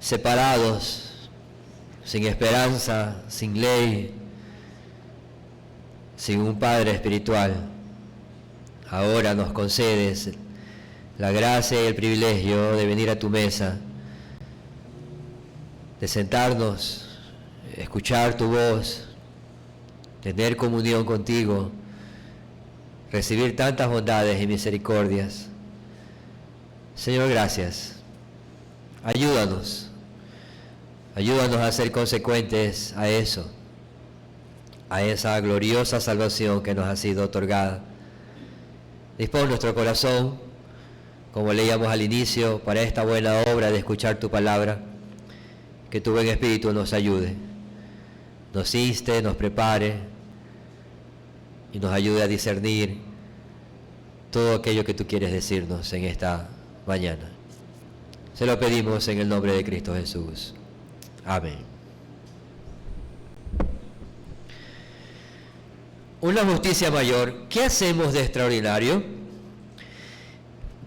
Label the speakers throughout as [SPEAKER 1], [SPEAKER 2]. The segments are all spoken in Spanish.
[SPEAKER 1] separados, sin esperanza, sin ley, sin un Padre espiritual. Ahora nos concedes la gracia y el privilegio de venir a tu mesa, de sentarnos, escuchar tu voz, tener comunión contigo, recibir tantas bondades y misericordias. Señor, gracias. Ayúdanos a ser consecuentes a eso, a esa gloriosa salvación que nos ha sido otorgada. Dispón nuestro corazón, como leíamos al inicio, para esta buena obra de escuchar tu palabra. Que tu buen Espíritu nos ayude, nos inste, nos prepare y nos ayude a discernir todo aquello que tú quieres decirnos en esta mañana. Se lo pedimos en el nombre de Cristo Jesús. Amén. Una justicia mayor. ¿Qué hacemos de extraordinario?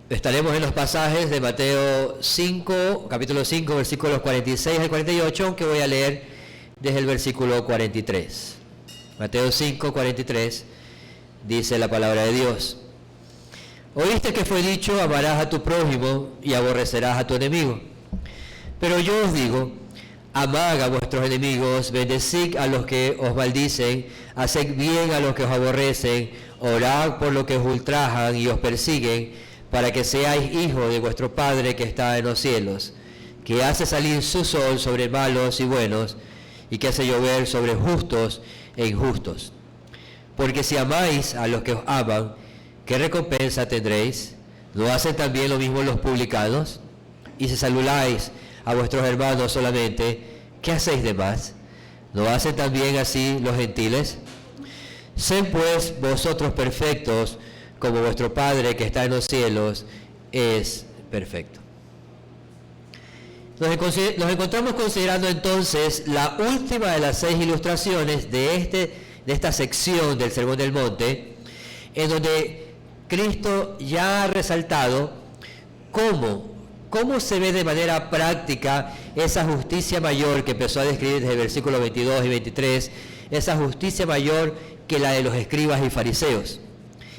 [SPEAKER 1] Estaremos en los pasajes de Mateo 5, capítulo 5, versículos 46 al 48, aunque voy a leer desde el versículo 43. Mateo 5, 43, dice la palabra de Dios. Oíste que fue dicho, amarás a tu prójimo y aborrecerás a tu enemigo. Pero yo os digo, amad a vuestros enemigos, bendecid a los que os maldicen, haced bien a los que os aborrecen, orad por los que os ultrajan y os persiguen, para que seáis hijos de vuestro Padre que está en los cielos, que hace salir su sol sobre malos y buenos, y que hace llover sobre justos e injustos. Porque si amáis a los que os aman, ¿qué recompensa tendréis? ¿No hacen también lo mismo los publicanos? Y si saludáis a vuestros hermanos solamente, ¿qué hacéis de más? ¿No hacen también así los gentiles? Sed pues vosotros perfectos, como vuestro Padre que está en los cielos es perfecto. Nos encontramos considerando entonces la última de las 6 ilustraciones de esta sección del Sermón del Monte, en donde Cristo ya ha resaltado cómo se ve de manera práctica esa justicia mayor que empezó a describir desde el versículo 22 y 23, esa justicia mayor que la de los escribas y fariseos.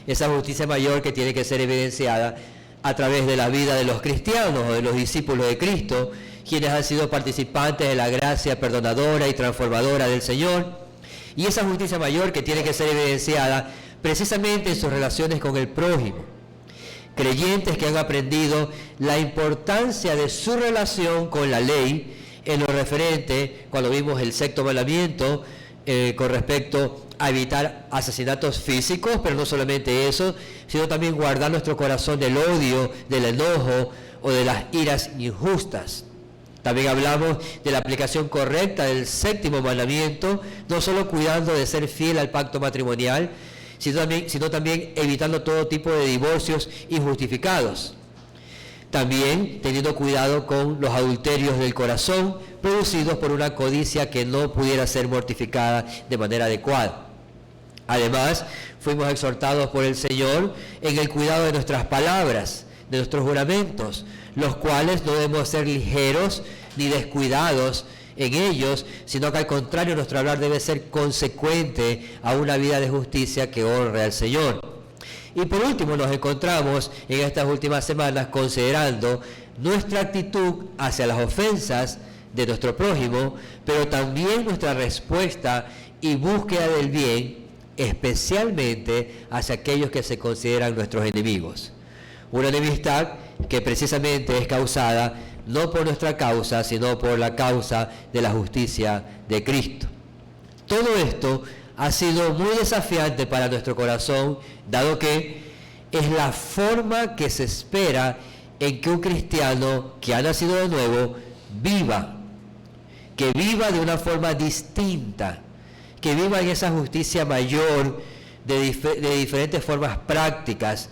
[SPEAKER 1] Esa justicia mayor que tiene que ser evidenciada a través de la vida de los cristianos o de los discípulos de Cristo, quienes han sido participantes de la gracia perdonadora y transformadora del Señor. Y esa justicia mayor que tiene que ser evidenciada precisamente en sus relaciones con el prójimo. Creyentes que han aprendido la importancia de su relación con la ley en lo referente, cuando vimos el 6º mandamiento, con respecto a evitar asesinatos físicos, pero no solamente eso, sino también guardar nuestro corazón del odio, del enojo o de las iras injustas. También hablamos de la aplicación correcta del 7º mandamiento, no solo cuidando de ser fiel al pacto matrimonial, sino también evitando todo tipo de divorcios injustificados. También teniendo cuidado con los adulterios del corazón, producidos por una codicia que no pudiera ser mortificada de manera adecuada. Además, fuimos exhortados por el Señor en el cuidado de nuestras palabras, de nuestros juramentos, los cuales no debemos ser ligeros ni descuidados en ellos, sino que al contrario nuestro hablar debe ser consecuente a una vida de justicia que honre al Señor. Y por último nos encontramos en estas últimas semanas considerando nuestra actitud hacia las ofensas de nuestro prójimo, pero también nuestra respuesta y búsqueda del bien, especialmente hacia aquellos que se consideran nuestros enemigos. Una enemistad que precisamente es causada no por nuestra causa, sino por la causa de la justicia de Cristo. Todo esto ha sido muy desafiante para nuestro corazón, dado que es la forma que se espera en que un cristiano que ha nacido de nuevo viva, que viva de una forma distinta, que viva en esa justicia mayor de diferentes formas prácticas.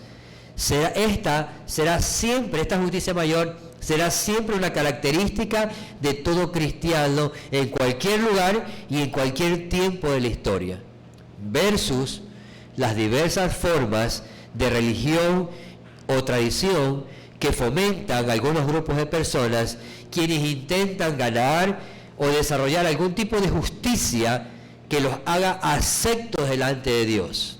[SPEAKER 1] Esta justicia mayor será siempre una característica de todo cristiano en cualquier lugar y en cualquier tiempo de la historia, versus las diversas formas de religión o tradición que fomentan algunos grupos de personas quienes intentan ganar o desarrollar algún tipo de justicia que los haga aceptos delante de Dios,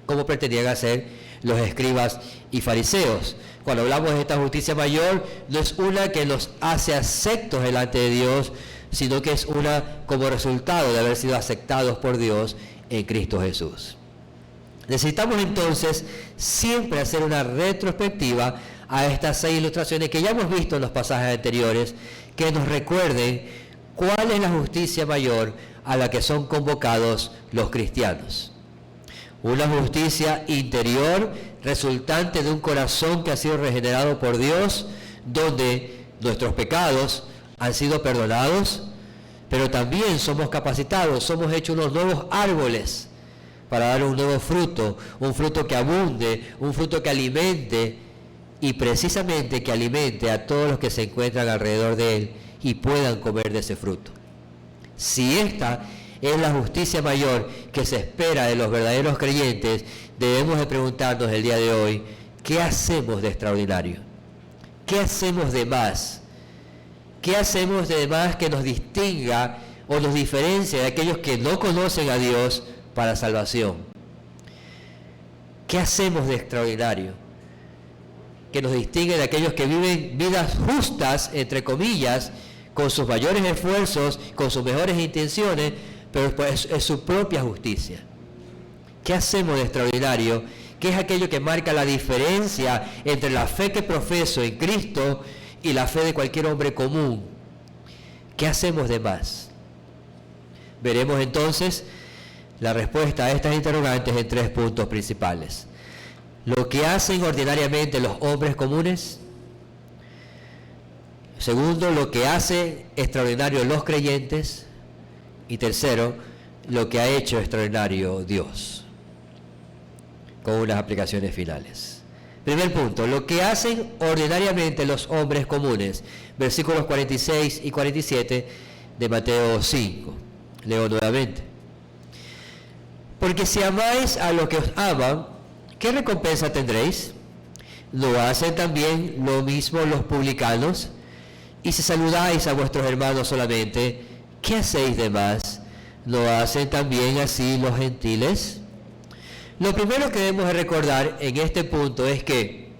[SPEAKER 1] como pretendían hacer los escribas y fariseos. Cuando hablamos de esta justicia mayor, no es una que nos hace aceptos delante de Dios, sino que es una como resultado de haber sido aceptados por Dios en Cristo Jesús. Necesitamos entonces siempre hacer una retrospectiva a estas 6 ilustraciones que ya hemos visto en los pasajes anteriores, que nos recuerden cuál es la justicia mayor a la que son convocados los cristianos. Una justicia interior resultante de un corazón que ha sido regenerado por Dios, donde nuestros pecados han sido perdonados, pero también somos capacitados, somos hechos unos nuevos árboles para dar un nuevo fruto, un fruto que abunde, un fruto que alimente, y precisamente que alimente a todos los que se encuentran alrededor de él y puedan comer de ese fruto. Si esta es la justicia mayor que se espera de los verdaderos creyentes, debemos de preguntarnos el día de hoy, ¿qué hacemos de extraordinario? ¿Qué hacemos de más? ¿Qué hacemos de más que nos distinga o nos diferencia de aquellos que no conocen a Dios para salvación? ¿Qué hacemos de extraordinario que nos distingue de aquellos que viven vidas justas, entre comillas, con sus mayores esfuerzos, con sus mejores intenciones, pero pues es su propia justicia? ¿Qué hacemos de extraordinario? ¿Qué es aquello que marca la diferencia entre la fe que profeso en Cristo y la fe de cualquier hombre común? ¿Qué hacemos de más? Veremos entonces la respuesta a estas interrogantes en 3 puntos principales. Lo que hacen ordinariamente los hombres comunes. Segundo, lo que hace extraordinario los creyentes. Y tercero, lo que ha hecho extraordinario Dios, con unas aplicaciones finales. Primer punto, lo que hacen ordinariamente los hombres comunes. Versículos 46 y 47 de Mateo 5. Leo nuevamente. Porque si amáis a los que os aman, ¿qué recompensa tendréis? ¿No hacen también lo mismo los publicanos? Y si saludáis a vuestros hermanos solamente, ¿qué hacéis de más? ¿No hacen también así los gentiles? Lo primero que debemos de recordar en este punto es que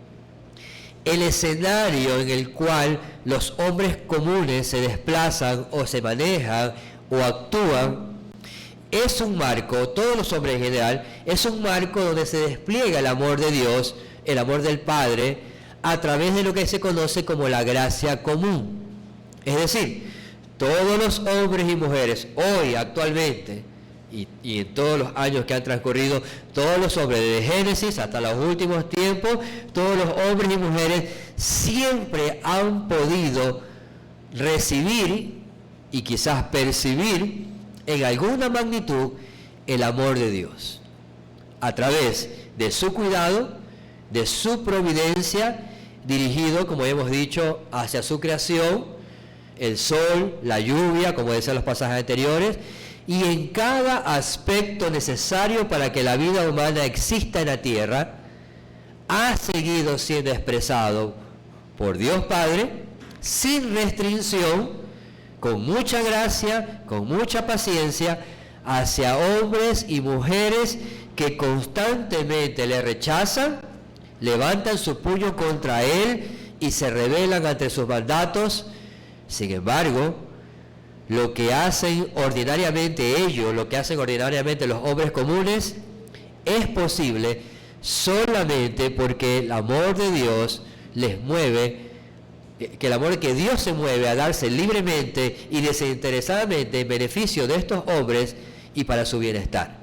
[SPEAKER 1] el escenario en el cual los hombres comunes se desplazan o se manejan o actúan es un marco, todos los hombres en general, es un marco donde se despliega el amor de Dios, el amor del Padre, a través de lo que se conoce como la gracia común. Es decir, todos los hombres y mujeres, hoy, actualmente, y en todos los años que han transcurrido, todos los hombres, desde Génesis hasta los últimos tiempos, todos los hombres y mujeres siempre han podido recibir y quizás percibir en alguna magnitud el amor de Dios, a través de su cuidado, de su providencia, dirigido, como hemos dicho, hacia su creación, el sol, la lluvia, como decían los pasajes anteriores, y en cada aspecto necesario para que la vida humana exista en la tierra, ha seguido siendo expresado por Dios Padre, sin restricción, con mucha gracia, con mucha paciencia, hacia hombres y mujeres que constantemente le rechazan, levantan su puño contra él y se rebelan ante sus mandatos. Sin embargo, lo que hacen ordinariamente ellos, lo que hacen ordinariamente los hombres comunes, es posible solamente porque el amor de Dios les mueve, que el amor que Dios se mueve a darse libremente y desinteresadamente en beneficio de estos hombres y para su bienestar.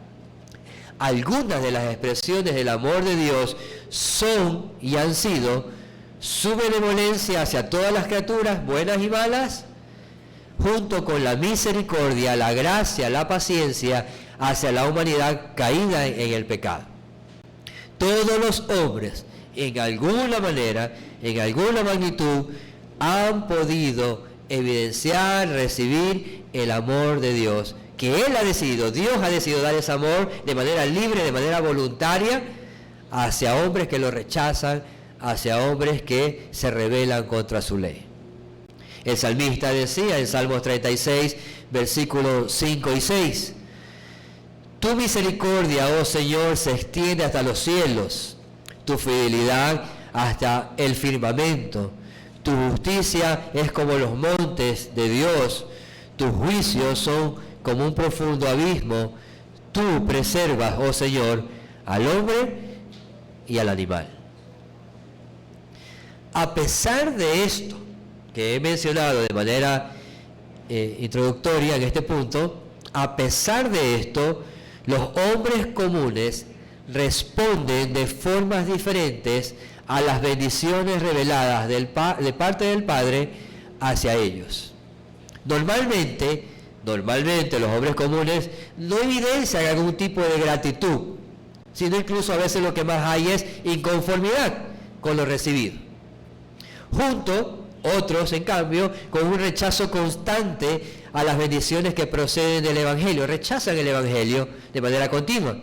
[SPEAKER 1] Algunas de las expresiones del amor de Dios son y han sido su benevolencia hacia todas las criaturas, buenas y malas, junto con la misericordia, la gracia, la paciencia hacia la humanidad caída en el pecado. Todos los hombres, en alguna manera, en alguna magnitud, han podido evidenciar, recibir el amor de Dios, que Él ha decidido, Dios ha decidido dar ese amor de manera libre, de manera voluntaria, hacia hombres que lo rechazan, hacia hombres que se rebelan contra su ley. El salmista decía en Salmos 36, versículos 5 y 6, tu misericordia, oh Señor, se extiende hasta los cielos, tu fidelidad hasta el firmamento, tu justicia es como los montes de Dios, tus juicios son como un profundo abismo, tú preservas, oh Señor, al hombre y al animal. A pesar de esto que he mencionado de manera introductoria en este punto, a pesar de esto, los hombres comunes responden de formas diferentes a las bendiciones reveladas de parte del Padre hacia ellos. Normalmente los hombres comunes no evidencian algún tipo de gratitud, sino incluso a veces lo que más hay es inconformidad con lo recibido. Junto, otros, en cambio, con un rechazo constante a las bendiciones que proceden del Evangelio, rechazan el Evangelio de manera continua.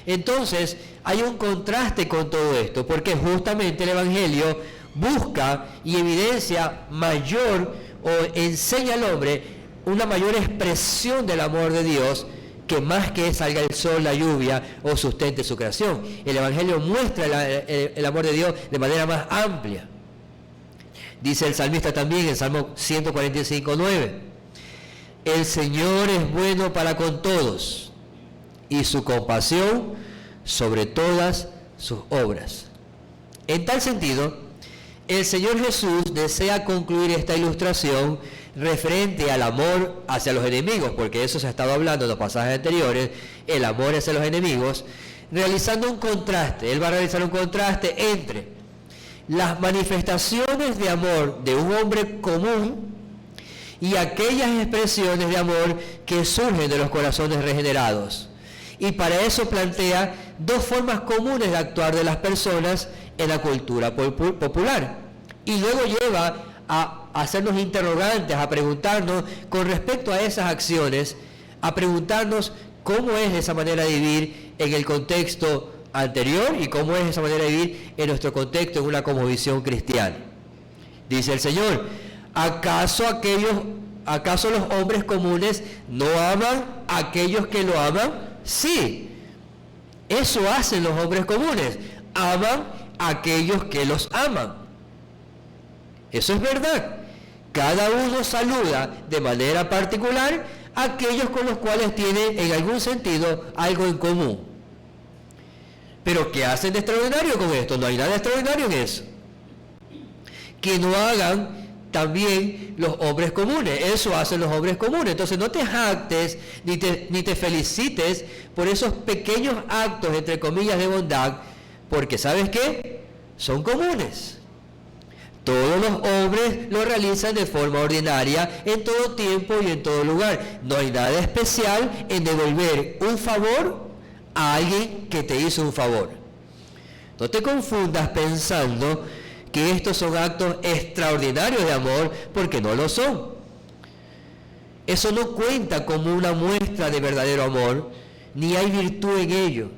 [SPEAKER 1] Entonces, hay un contraste con todo esto, porque justamente el Evangelio busca y evidencia mayor o enseña al hombre una mayor expresión del amor de Dios, que más que salga el sol, la lluvia o sustente su creación. El Evangelio muestra el amor de Dios de manera más amplia. Dice el salmista también en Salmo 145:9, el Señor es bueno para con todos, y su compasión sobre todas sus obras. En tal sentido, el Señor Jesús desea concluir esta ilustración referente al amor hacia los enemigos, porque eso se ha estado hablando en los pasajes anteriores, el amor hacia los enemigos, realizando un contraste. Él va a realizar un contraste entre las manifestaciones de amor de un hombre común y aquellas expresiones de amor que surgen de los corazones regenerados. Y para eso plantea dos formas comunes de actuar de las personas en la cultura popular. Y luego lleva a hacernos interrogantes, a preguntarnos con respecto a esas acciones, a preguntarnos cómo es esa manera de vivir en el contexto anterior y cómo es esa manera de vivir en nuestro contexto, en una cosmovisión cristiana. Dice el Señor, ¿acaso los hombres comunes no aman a aquellos que lo aman? Sí, eso hacen los hombres comunes, aman a aquellos que los aman. Eso es verdad. Cada uno saluda de manera particular a aquellos con los cuales tiene en algún sentido algo en común. Pero ¿qué hacen de extraordinario con esto? No hay nada extraordinario en eso. Que no hagan también los hombres comunes. Eso hacen los hombres comunes. Entonces no te jactes ni te felicites por esos pequeños actos, entre comillas, de bondad, porque ¿sabes qué? Son comunes. Todos los hombres lo realizan de forma ordinaria, en todo tiempo y en todo lugar. No hay nada especial en devolver un favor a alguien que te hizo un favor. No te confundas pensando que estos son actos extraordinarios de amor, porque no lo son. Eso no cuenta como una muestra de verdadero amor, ni hay virtud en ello.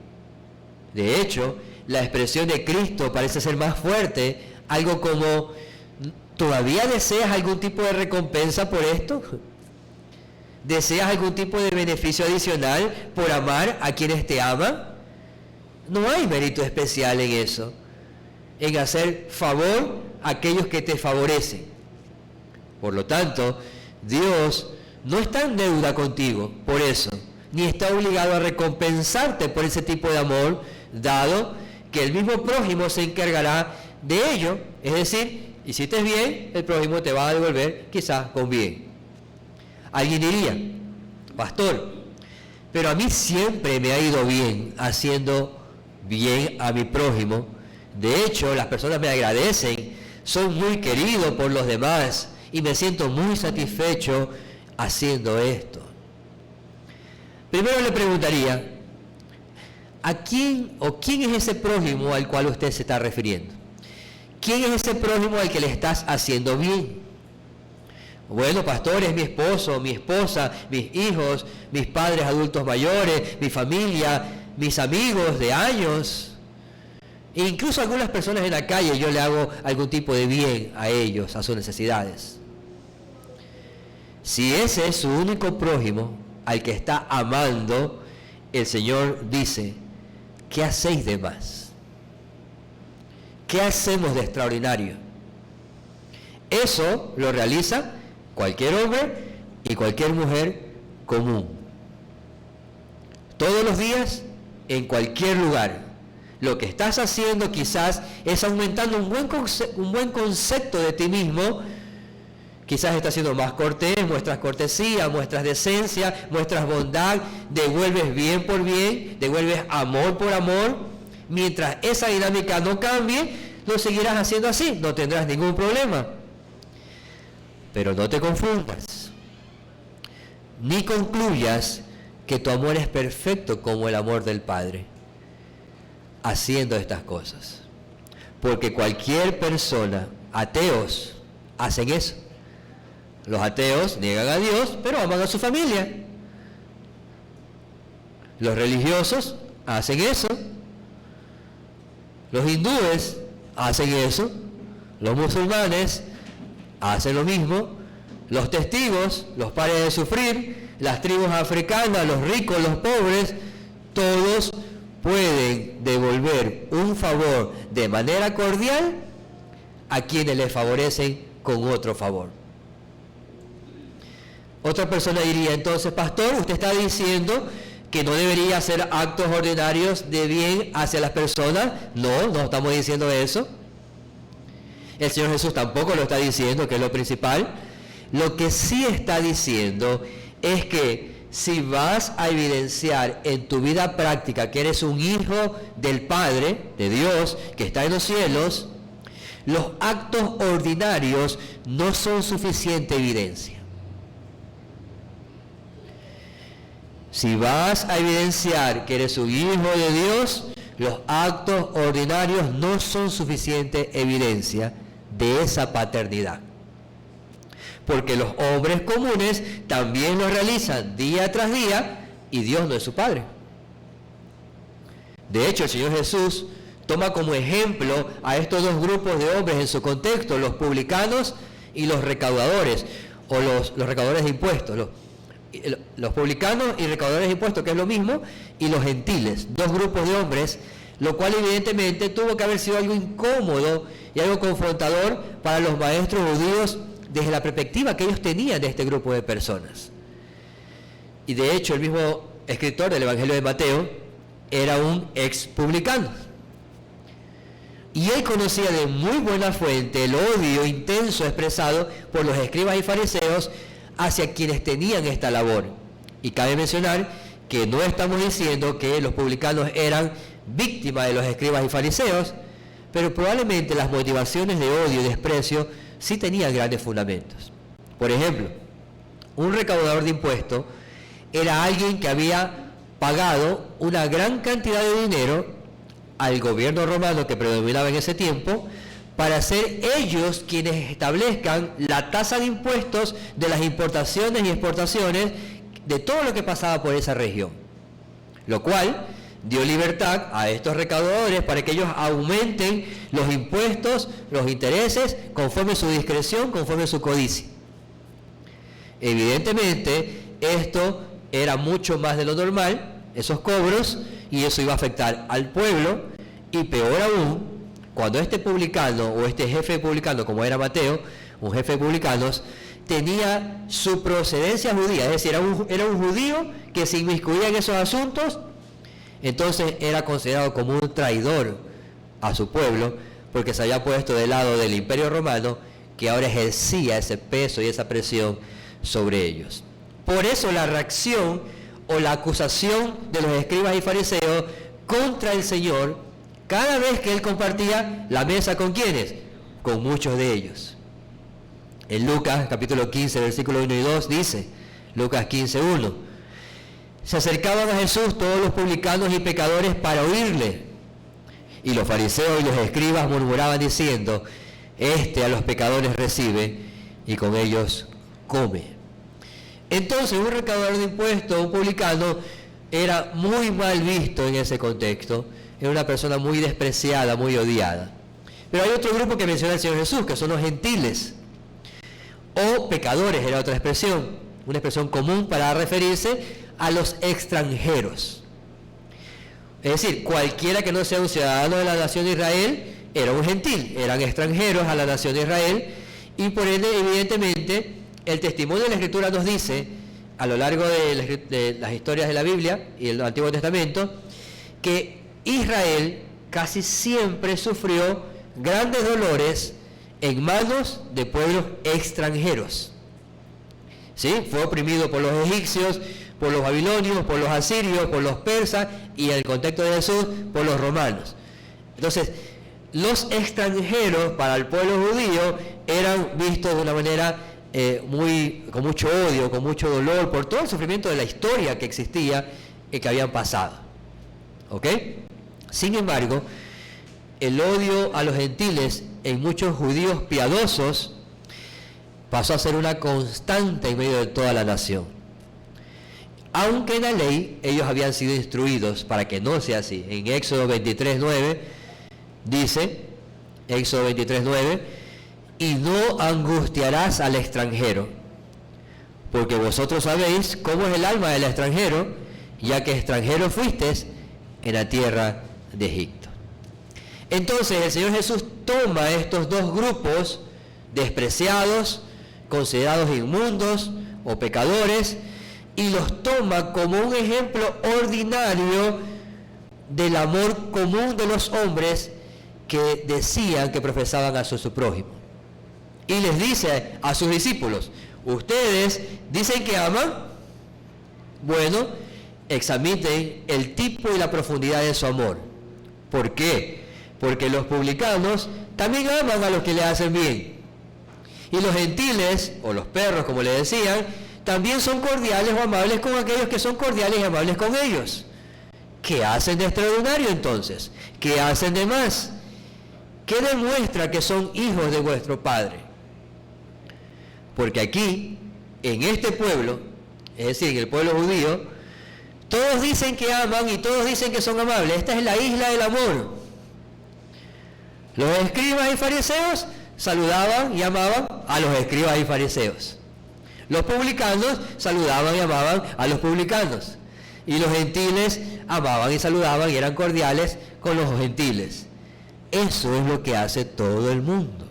[SPEAKER 1] De hecho, la expresión de Cristo parece ser más fuerte, algo como, ¿todavía deseas algún tipo de recompensa por esto? ¿Deseas algún tipo de beneficio adicional por amar a quienes te aman? No hay mérito especial en eso, en hacer favor a aquellos que te favorecen. Por lo tanto, Dios no está en deuda contigo por eso, ni está obligado a recompensarte por ese tipo de amor, dado que el mismo prójimo se encargará de ello. Es decir, hiciste bien, el prójimo te va a devolver quizás con bien. Alguien diría, pastor, pero a mí siempre me ha ido bien haciendo bien a mi prójimo. De hecho, las personas me agradecen, soy muy querido por los demás y me siento muy satisfecho haciendo esto. Primero le preguntaría, ¿a quién o quién es ese prójimo al cual usted se está refiriendo? ¿Quién es ese prójimo al que le estás haciendo bien? Bueno, pastor, es mi esposo, mi esposa, mis hijos, mis padres adultos mayores, mi familia, mis amigos de años. E incluso a algunas personas en la calle yo le hago algún tipo de bien a ellos, a sus necesidades. Si ese es su único prójimo al que está amando, el Señor dice, ¿qué hacéis de más? ¿Qué hacemos de extraordinario? Eso lo realiza cualquier hombre y cualquier mujer común. Todos los días, en cualquier lugar. Lo que estás haciendo quizás es aumentando un buen concepto de ti mismo. Quizás estás siendo más cortés, muestras cortesía, muestras decencia, muestras bondad, devuelves bien por bien, devuelves amor por amor. Mientras esa dinámica no cambie, lo seguirás haciendo así, no tendrás ningún problema. Pero no te confundas, ni concluyas que tu amor es perfecto como el amor del Padre, haciendo estas cosas. Porque cualquier persona, ateos, hacen eso. Los ateos niegan a Dios, pero aman a su familia. Los religiosos hacen eso. Los hindúes hacen eso. Los musulmanes hacen lo mismo. Los testigos, los pares de sufrir, las tribus africanas, los ricos, los pobres, todos pueden devolver un favor de manera cordial a quienes les favorecen con otro favor. Otra persona diría, entonces, pastor, usted está diciendo que no debería hacer actos ordinarios de bien hacia las personas. No, no estamos diciendo eso. El Señor Jesús tampoco lo está diciendo, que es lo principal. Lo que sí está diciendo es que si vas a evidenciar en tu vida práctica que eres un hijo del Padre, de Dios, que está en los cielos, los actos ordinarios no son suficiente evidencia. Si vas a evidenciar que eres un hijo de Dios, los actos ordinarios no son suficiente evidencia de esa paternidad. Porque los hombres comunes también lo realizan día tras día y Dios no es su Padre. De hecho, el Señor Jesús toma como ejemplo a estos dos grupos de hombres en su contexto, los publicanos y los recaudadores, o los recaudadores de impuestos, los publicanos y recaudadores de impuestos, que es lo mismo, y los gentiles, dos grupos de hombres, lo cual evidentemente tuvo que haber sido algo incómodo y algo confrontador para los maestros judíos desde la perspectiva que ellos tenían de este grupo de personas. Y de hecho el mismo escritor del Evangelio de Mateo era un ex publicano. Y él conocía de muy buena fuente el odio intenso expresado por los escribas y fariseos hacia quienes tenían esta labor. Y cabe mencionar que no estamos diciendo que los publicanos eran víctimas de los escribas y fariseos, pero probablemente las motivaciones de odio y desprecio sí tenían grandes fundamentos. Por ejemplo, un recaudador de impuestos era alguien que había pagado una gran cantidad de dinero al gobierno romano que predominaba en ese tiempo, para ser ellos quienes establezcan la tasa de impuestos de las importaciones y exportaciones de todo lo que pasaba por esa región. Lo cual dio libertad a estos recaudadores para que ellos aumenten los impuestos, los intereses, conforme su discreción, conforme su codicia. Evidentemente, esto era mucho más de lo normal, esos cobros, y eso iba a afectar al pueblo, y peor aún, cuando este publicano o este jefe publicano, como era Mateo, un jefe de publicanos, tenía su procedencia judía, es decir, era un judío que se inmiscuía en esos asuntos, entonces era considerado como un traidor a su pueblo, porque se había puesto del lado del Imperio Romano, que ahora ejercía ese peso y esa presión sobre ellos. Por eso la reacción o la acusación de los escribas y fariseos contra el Señor, cada vez que él compartía la mesa con ¿quiénes? Con muchos de ellos. En Lucas capítulo 15, versículos 1 y 2 dice, Lucas 15, 1, se acercaban a Jesús todos los publicanos y pecadores para oírle, y los fariseos y los escribas murmuraban diciendo, este a los pecadores recibe y con ellos come. Entonces un recaudador de impuestos, un publicano, era muy mal visto en ese contexto, era una persona muy despreciada, muy odiada. Pero hay otro grupo que menciona el Señor Jesús, que son los gentiles, o pecadores, era otra expresión, una expresión común para referirse a los extranjeros. Es decir, cualquiera que no sea un ciudadano de la nación de Israel era un gentil, eran extranjeros a la nación de Israel, y por ende, evidentemente, el testimonio de la Escritura nos dice, a lo largo de las historias de la Biblia y el Antiguo Testamento, que Israel casi siempre sufrió grandes dolores en manos de pueblos extranjeros. ¿Sí? Fue oprimido por los egipcios, por los babilonios, por los asirios, por los persas y en el contexto de Jesús, por los romanos. Entonces, los extranjeros para el pueblo judío eran vistos de una manera con mucho odio, con mucho dolor, por todo el sufrimiento de la historia que existía y que habían pasado. ¿Ok? Sin embargo, el odio a los gentiles en muchos judíos piadosos pasó a ser una constante en medio de toda la nación. Aunque en la ley ellos habían sido instruidos para que no sea así. En Éxodo 23:9 dice, Éxodo 23:9, y no angustiarás al extranjero, porque vosotros sabéis cómo es el alma del extranjero, ya que extranjero fuisteis en la tierra de Egipto. Entonces el Señor Jesús toma estos dos grupos despreciados, considerados inmundos o pecadores, y los toma como un ejemplo ordinario del amor común de los hombres que decían que profesaban a su prójimo. Y les dice a sus discípulos, ustedes dicen que aman, bueno, examinen el tipo y la profundidad de su amor. ¿Por qué? Porque los publicanos también aman a los que le hacen bien. Y los gentiles, o los perros como le decían, también son cordiales o amables con aquellos que son cordiales y amables con ellos. ¿Qué hacen de extraordinario entonces? ¿Qué hacen de más? ¿Qué demuestra que son hijos de vuestro Padre? Porque aquí, en este pueblo, es decir, en el pueblo judío, todos dicen que aman y todos dicen que son amables. Esta es la isla del amor. Los escribas y fariseos saludaban y amaban a los escribas y fariseos. Los publicanos saludaban y amaban a los publicanos. Y los gentiles amaban y saludaban y eran cordiales con los gentiles. Eso es lo que hace todo el mundo.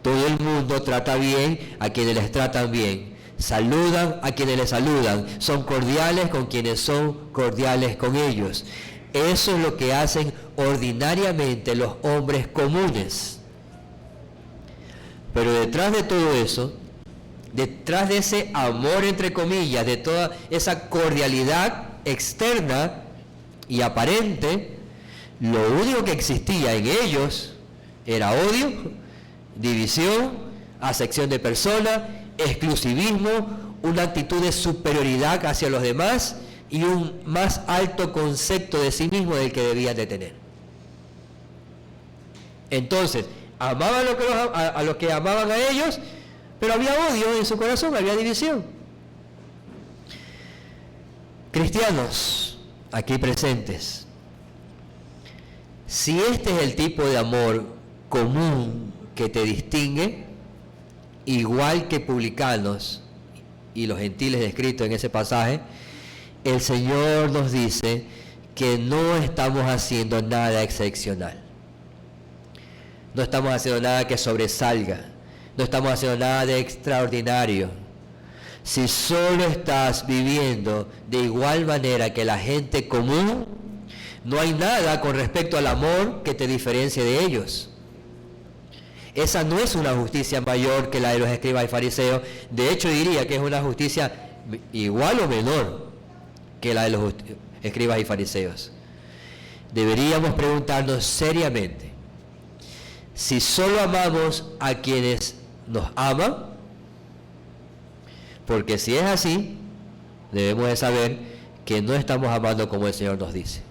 [SPEAKER 1] Todo el mundo trata bien a quienes les tratan bien. Saludan a quienes les saludan. Son cordiales con quienes son cordiales con ellos. Eso es lo que hacen ordinariamente los hombres comunes. Pero detrás de todo eso, detrás de ese amor entre comillas, de toda esa cordialidad externa y aparente, lo único que existía en ellos era odio, división, acepción de personas, exclusivismo, una actitud de superioridad hacia los demás y un más alto concepto de sí mismo del que debían de tener. Entonces, amaban a los que amaban a ellos, pero había odio en su corazón, había división. Cristianos, aquí presentes, si este es el tipo de amor común que te distingue, igual que publicanos y los gentiles descritos en ese pasaje, el Señor nos dice que no estamos haciendo nada excepcional. No estamos haciendo nada que sobresalga. No estamos haciendo nada de extraordinario. Si solo estás viviendo de igual manera que la gente común, no hay nada con respecto al amor que te diferencie de ellos. Esa no es una justicia mayor que la de los escribas y fariseos. De hecho, diría que es una justicia igual o menor que la de los escribas y fariseos. Deberíamos preguntarnos seriamente si solo amamos a quienes nos aman, porque si es así, debemos de saber que no estamos amando como el Señor nos dice.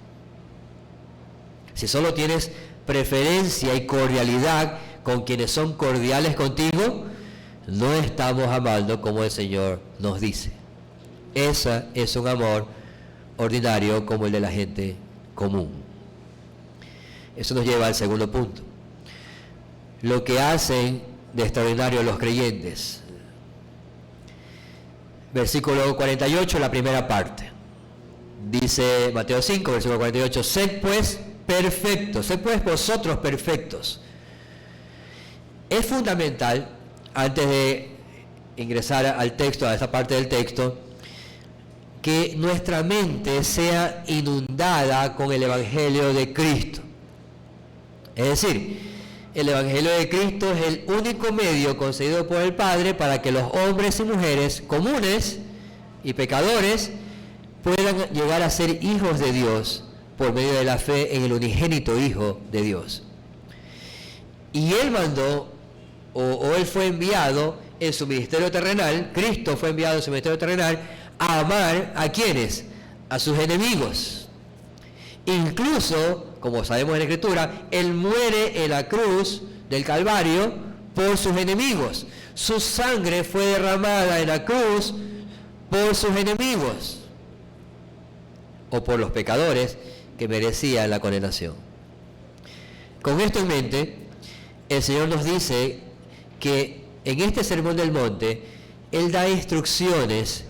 [SPEAKER 1] Si solo tienes preferencia y cordialidad con quienes son cordiales contigo, no estamos amando como el Señor nos dice. Ese es un amor ordinario como el de la gente común. Eso nos lleva al segundo punto. Lo que hacen de extraordinario los creyentes. Versículo 48, la primera parte. Dice Mateo 5, versículo 48, sed pues perfectos, sed pues vosotros perfectos. Es fundamental, antes de ingresar al texto, a esa parte del texto, que nuestra mente sea inundada con el Evangelio de Cristo. Es decir, el Evangelio de Cristo es el único medio concedido por el Padre para que los hombres y mujeres comunes y pecadores puedan llegar a ser hijos de Dios por medio de la fe en el unigénito Hijo de Dios. Y Él mandó, o Él fue enviado en su ministerio terrenal, Cristo fue enviado en su ministerio terrenal, a amar a quienes, a sus enemigos. Incluso, como sabemos en la Escritura, Él muere en la cruz del Calvario por sus enemigos. Su sangre fue derramada en la cruz por sus enemigos, o por los pecadores que merecían la condenación. Con esto en mente, el Señor nos dice que en este Sermón del Monte, Él da instrucciones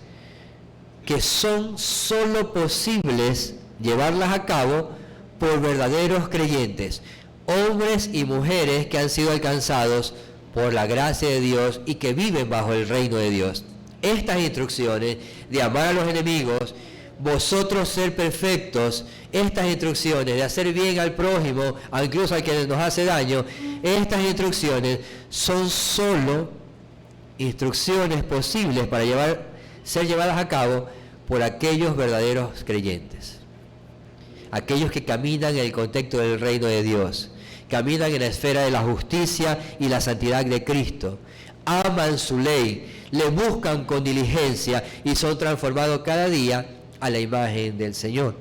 [SPEAKER 1] que son solo posibles llevarlas a cabo por verdaderos creyentes, hombres y mujeres que han sido alcanzados por la gracia de Dios y que viven bajo el reino de Dios. Estas instrucciones de amar a los enemigos, vosotros ser perfectos, estas instrucciones de hacer bien al prójimo, incluso al que nos hace daño, estas instrucciones son solo instrucciones posibles para ser llevadas a cabo por aquellos verdaderos creyentes, aquellos que caminan en el contexto del reino de Dios, caminan en la esfera de la justicia y la santidad de Cristo, aman su ley, le buscan con diligencia y son transformados cada día a la imagen del Señor.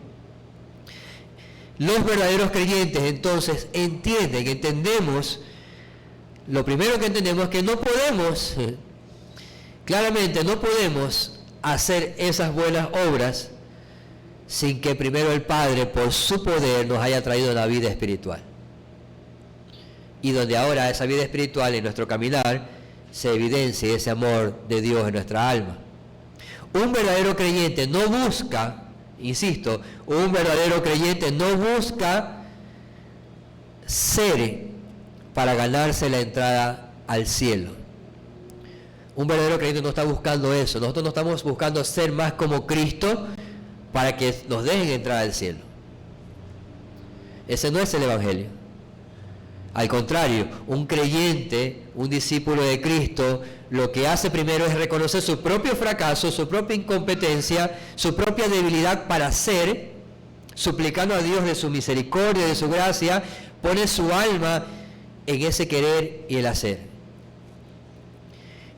[SPEAKER 1] Los verdaderos creyentes entonces entendemos, lo primero que entendemos es que no podemos, claramente no podemos hacer esas buenas obras sin que primero el Padre, por su poder, nos haya traído la vida espiritual. Y donde ahora esa vida espiritual en nuestro caminar se evidencia ese amor de Dios en nuestra alma. Un verdadero creyente no busca, insisto, un verdadero creyente no busca ser para ganarse la entrada al cielo. Un verdadero creyente no está buscando eso. Nosotros no estamos buscando ser más como Cristo para que nos dejen entrar al cielo. Ese no es el Evangelio. Al contrario, un creyente, un discípulo de Cristo, lo que hace primero es reconocer su propio fracaso, su propia incompetencia, su propia debilidad para ser, suplicando a Dios de su misericordia, de su gracia, pone su alma en ese querer y el hacer.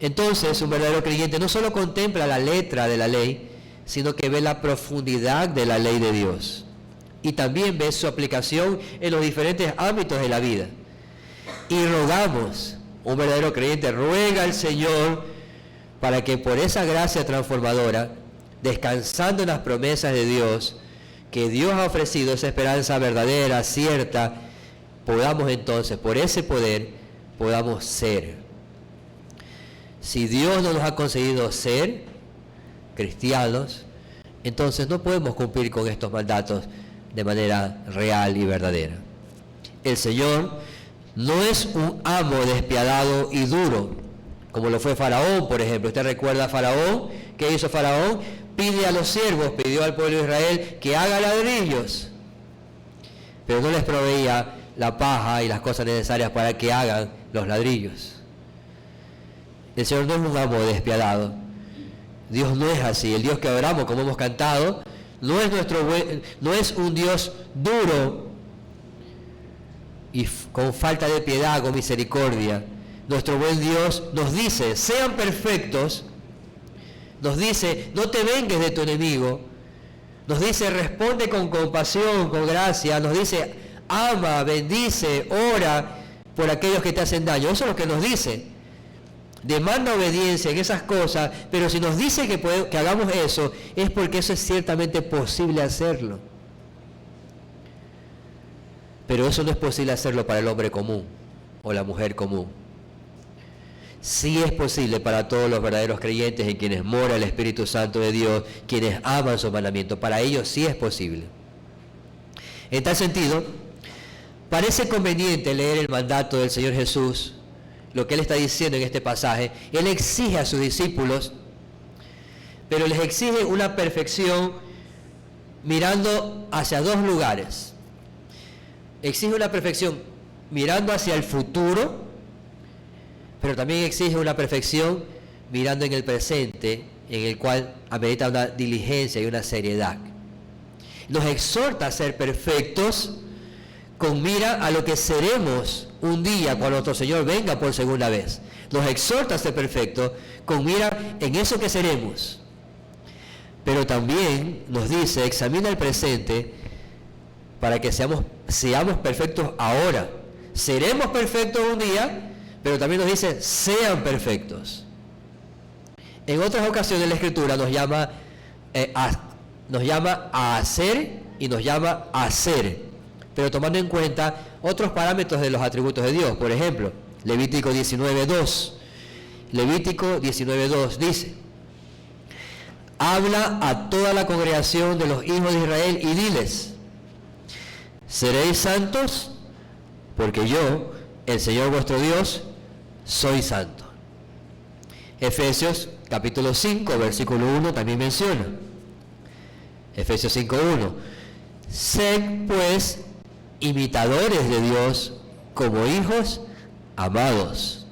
[SPEAKER 1] Entonces, un verdadero creyente no solo contempla la letra de la ley, sino que ve la profundidad de la ley de Dios. Y también ve su aplicación en los diferentes ámbitos de la vida. Y rogamos, un verdadero creyente ruega al Señor para que por esa gracia transformadora, descansando en las promesas de Dios, que Dios ha ofrecido esa esperanza verdadera, cierta, podamos entonces, por ese poder, podamos ser. Si Dios no nos ha concedido ser cristianos, entonces no podemos cumplir con estos mandatos de manera real y verdadera. El Señor no es un amo despiadado y duro, como lo fue Faraón, por ejemplo. ¿Usted recuerda a Faraón? ¿Qué hizo Faraón? Pidió al pueblo de Israel que haga ladrillos, pero no les proveía la paja y las cosas necesarias para que hagan los ladrillos. El Señor no es un amo despiadado. Dios no es así. El Dios que adoramos, como hemos cantado, no es un Dios duro y con falta de piedad, con misericordia. Nuestro buen Dios nos dice, sean perfectos. Nos dice, no te vengues de tu enemigo. Nos dice, responde con compasión, con gracia. Nos dice, ama, bendice, ora por aquellos que te hacen daño. Eso es lo que nos dice. Demanda obediencia en esas cosas, pero si nos dice que hagamos eso, es porque eso es ciertamente posible hacerlo. Pero eso no es posible hacerlo para el hombre común o la mujer común. Sí es posible para todos los verdaderos creyentes en quienes mora el Espíritu Santo de Dios, quienes aman su mandamiento. Para ellos sí es posible. En tal sentido, parece conveniente leer el mandato del Señor Jesús, lo que Él está diciendo en este pasaje. Él exige a sus discípulos, pero les exige una perfección mirando hacia dos lugares. Exige una perfección mirando hacia el futuro, pero también exige una perfección mirando en el presente, en el cual amerita una diligencia y una seriedad. Nos exhorta a ser perfectos con mira a lo que seremos un día cuando nuestro Señor venga por segunda vez. Nos exhorta a ser perfectos con mira en eso que seremos. Pero también nos dice, examina el presente para que seamos perfectos ahora. Seremos perfectos un día, pero también nos dice, sean perfectos. En otras ocasiones la Escritura nos llama a hacer y nos llama a hacer, pero tomando en cuenta otros parámetros de los atributos de Dios. Por ejemplo, Levítico 19:2. Levítico 19:2 dice, habla a toda la congregación de los hijos de Israel y diles, seréis santos, porque yo, el Señor vuestro Dios, soy santo. Efesios capítulo 5, versículo 1 también menciona. Efesios 5:1. Sed pues imitadores de Dios como hijos amados.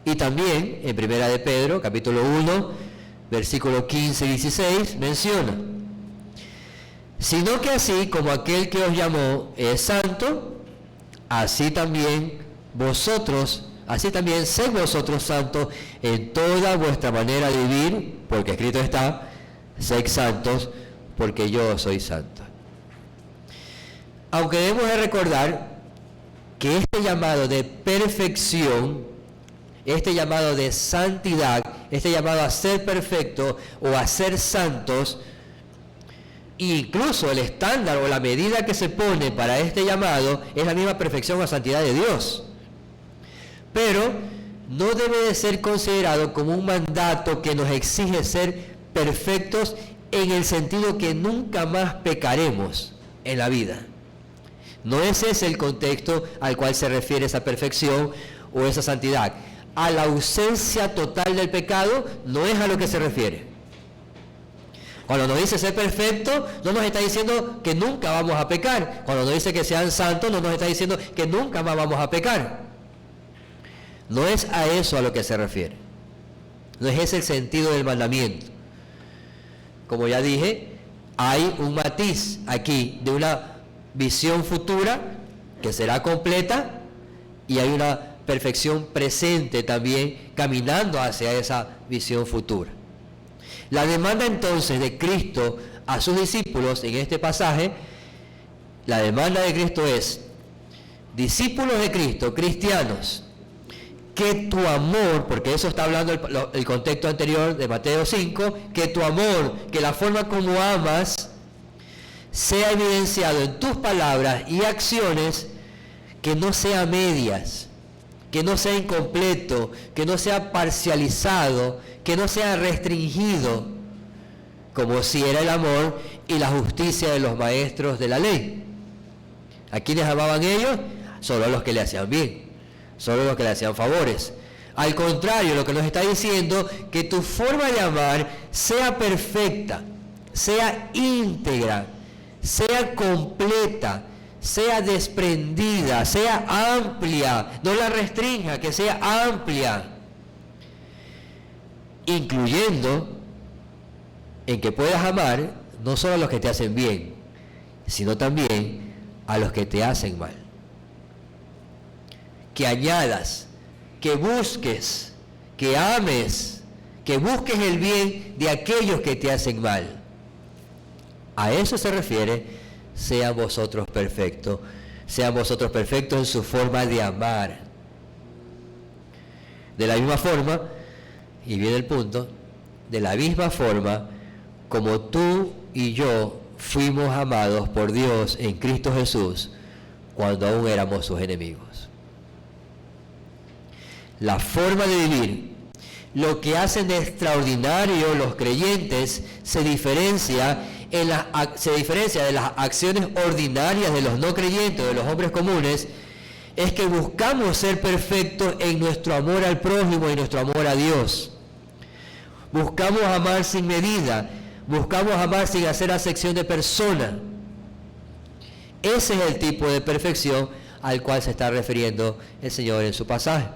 [SPEAKER 1] Y también en Primera de Pedro, capítulo 1, versículo 15 y 16, menciona, sino que así como aquel que os llamó es santo, así también sed vosotros santos en toda vuestra manera de vivir, porque escrito está, sed santos, porque yo soy santo. Aunque debemos de recordar que este llamado de perfección, este llamado de santidad, este llamado a ser perfecto o a ser santos, incluso el estándar o la medida que se pone para este llamado es la misma perfección o santidad de Dios. Pero no debe de ser considerado como un mandato que nos exige ser perfectos en el sentido que nunca más pecaremos en la vida. No es ese el contexto al cual se refiere esa perfección o esa santidad. A la ausencia total del pecado no es a lo que se refiere. Cuando nos dice ser perfecto, no nos está diciendo que nunca vamos a pecar. Cuando nos dice que sean santos, no nos está diciendo que nunca más vamos a pecar. No es a eso a lo que se refiere. No es ese el sentido del mandamiento. Como ya dije, hay un matiz aquí de una visión futura que será completa y hay una perfección presente también caminando hacia esa visión futura. La demanda entonces de Cristo a sus discípulos en este pasaje, la demanda de Cristo es, discípulos de Cristo, cristianos, que tu amor, porque eso está hablando el contexto anterior de Mateo 5, que tu amor, que la forma como amas, sea evidenciado en tus palabras y acciones, que no sea medias, que no sea incompleto, que no sea parcializado, que no sea restringido, como si era el amor y la justicia de los maestros de la ley. ¿A quiénes amaban ellos? Solo a los que le hacían bien, solo a los que le hacían favores. Al contrario, lo que nos está diciendo, que tu forma de amar sea perfecta, sea íntegra, sea completa, sea desprendida, sea amplia, no la restrinja, que sea amplia, incluyendo en que puedas amar no solo a los que te hacen bien, sino también a los que te hacen mal. Que añadas, que busques, que ames, que busques el bien de aquellos que te hacen mal. A eso se refiere, sean vosotros perfectos en su forma de amar. De la misma forma, y viene el punto, de la misma forma como tú y yo fuimos amados por Dios en Cristo Jesús, cuando aún éramos sus enemigos. La forma de vivir, lo que hacen de extraordinario los creyentes, se diferencia de las acciones ordinarias de los no creyentes, de los hombres comunes, es que buscamos ser perfectos en nuestro amor al prójimo y nuestro amor a Dios. Buscamos amar sin medida, buscamos amar sin hacer acepción de persona. Ese es el tipo de perfección al cual se está refiriendo el Señor en su pasaje.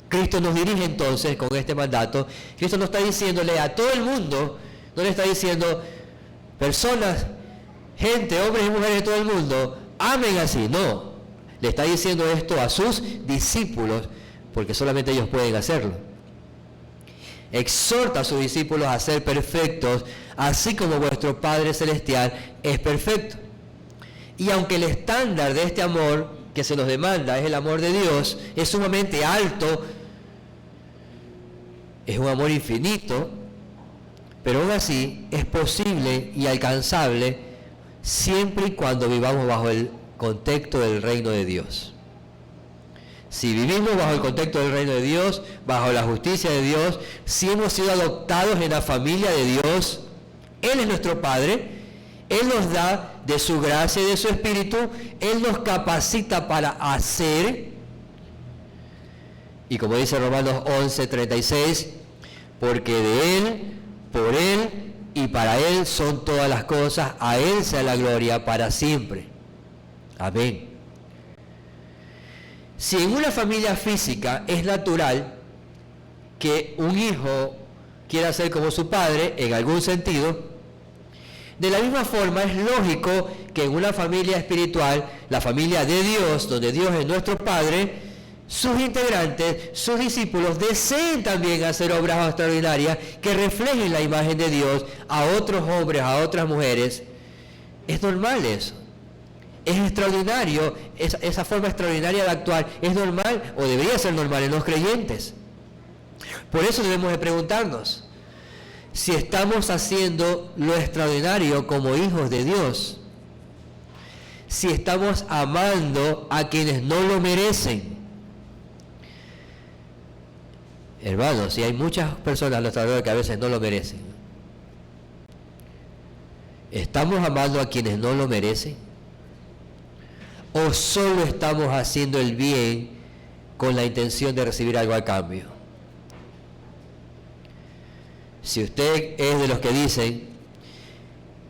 [SPEAKER 1] Cristo nos dirige entonces con este mandato. Cristo no está diciéndole a todo el mundo, no le está diciendo personas, gente, hombres y mujeres de todo el mundo, amen así. No, le está diciendo esto a sus discípulos, porque solamente ellos pueden hacerlo. Exhorta a sus discípulos a ser perfectos, así como vuestro Padre Celestial es perfecto. Y aunque el estándar de este amor que se nos demanda es el amor de Dios, es sumamente alto, es un amor infinito, pero aún así es posible y alcanzable siempre y cuando vivamos bajo el contexto del reino de Dios. Si vivimos bajo el contexto del reino de Dios, bajo la justicia de Dios, si hemos sido adoptados en la familia de Dios, Él es nuestro Padre, Él nos da de su gracia y de su Espíritu, Él nos capacita para hacer. Y como dice Romanos 11:36, porque de Él, por Él y para Él son todas las cosas, a Él sea la gloria para siempre. Amén. Si en una familia física es natural que un hijo quiera ser como su padre, en algún sentido, de la misma forma es lógico que en una familia espiritual, la familia de Dios, donde Dios es nuestro Padre, sus integrantes, sus discípulos, deseen también hacer obras extraordinarias que reflejen la imagen de Dios a otros hombres, a otras mujeres. Es normal eso. Es extraordinario, esa forma extraordinaria de actuar es normal o debería ser normal en los creyentes. Por eso debemos de preguntarnos si estamos haciendo lo extraordinario como hijos de Dios, si estamos amando a quienes no lo merecen. Hermanos, si hay muchas personas a nuestro alrededor que a veces no lo merecen, ¿estamos amando a quienes no lo merecen? ¿O solo estamos haciendo el bien con la intención de recibir algo a cambio? Si usted es de los que dicen,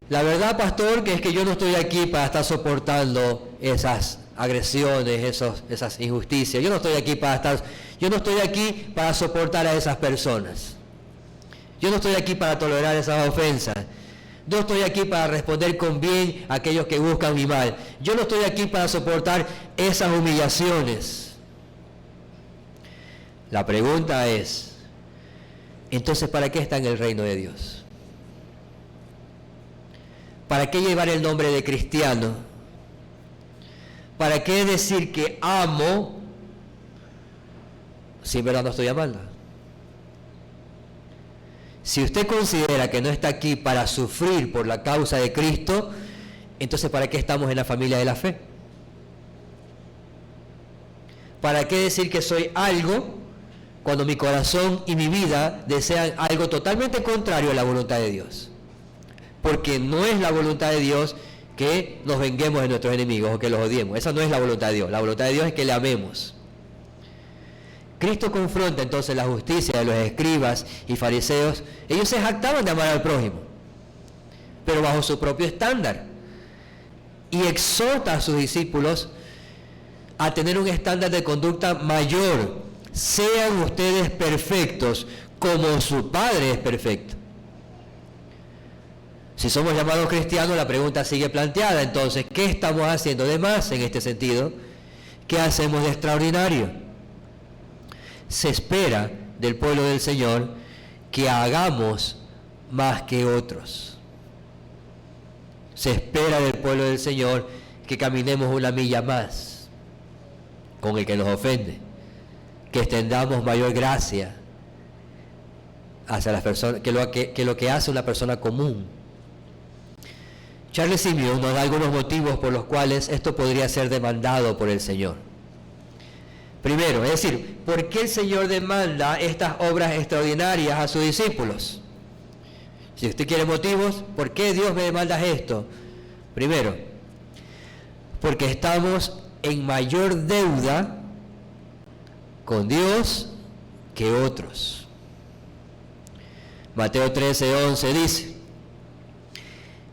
[SPEAKER 1] la verdad, pastor, que es que yo no estoy aquí para estar soportando esas agresiones, esas injusticias. Yo no estoy aquí para soportar a esas personas. Yo no estoy aquí para tolerar esas ofensas. Yo estoy aquí para responder con bien a aquellos que buscan mi mal. Yo no estoy aquí para soportar esas humillaciones. La pregunta es, entonces, ¿para qué está en el reino de Dios? ¿Para qué llevar el nombre de cristiano? ¿Para qué decir que amo si en verdad no estoy amando? Si usted considera que no está aquí para sufrir por la causa de Cristo, entonces ¿para qué estamos en la familia de la fe? ¿Para qué decir que soy algo cuando mi corazón y mi vida desean algo totalmente contrario a la voluntad de Dios? Porque no es la voluntad de Dios que nos venguemos de nuestros enemigos o que los odiemos. Esa no es la voluntad de Dios. La voluntad de Dios es que le amemos. Cristo confronta entonces la justicia de los escribas y fariseos. Ellos se jactaban de amar al prójimo, pero bajo su propio estándar. Y exhorta a sus discípulos a tener un estándar de conducta mayor. Sean ustedes perfectos como su Padre es perfecto. Si somos llamados cristianos, la pregunta sigue planteada. Entonces, ¿qué estamos haciendo de más en este sentido? ¿Qué hacemos de extraordinario? Se espera del pueblo del Señor que hagamos más que otros. Se espera del pueblo del Señor que caminemos una milla más con el que nos ofende, que extendamos mayor gracia hacia las personas que lo que hace una persona común. Charles Simeon nos da algunos motivos por los cuales esto podría ser demandado por el Señor. Primero, es decir, ¿por qué el Señor demanda estas obras extraordinarias a sus discípulos? Si usted quiere motivos, ¿por qué Dios me demanda esto? Primero, porque estamos en mayor deuda con Dios que otros. Mateo 13:11 dice: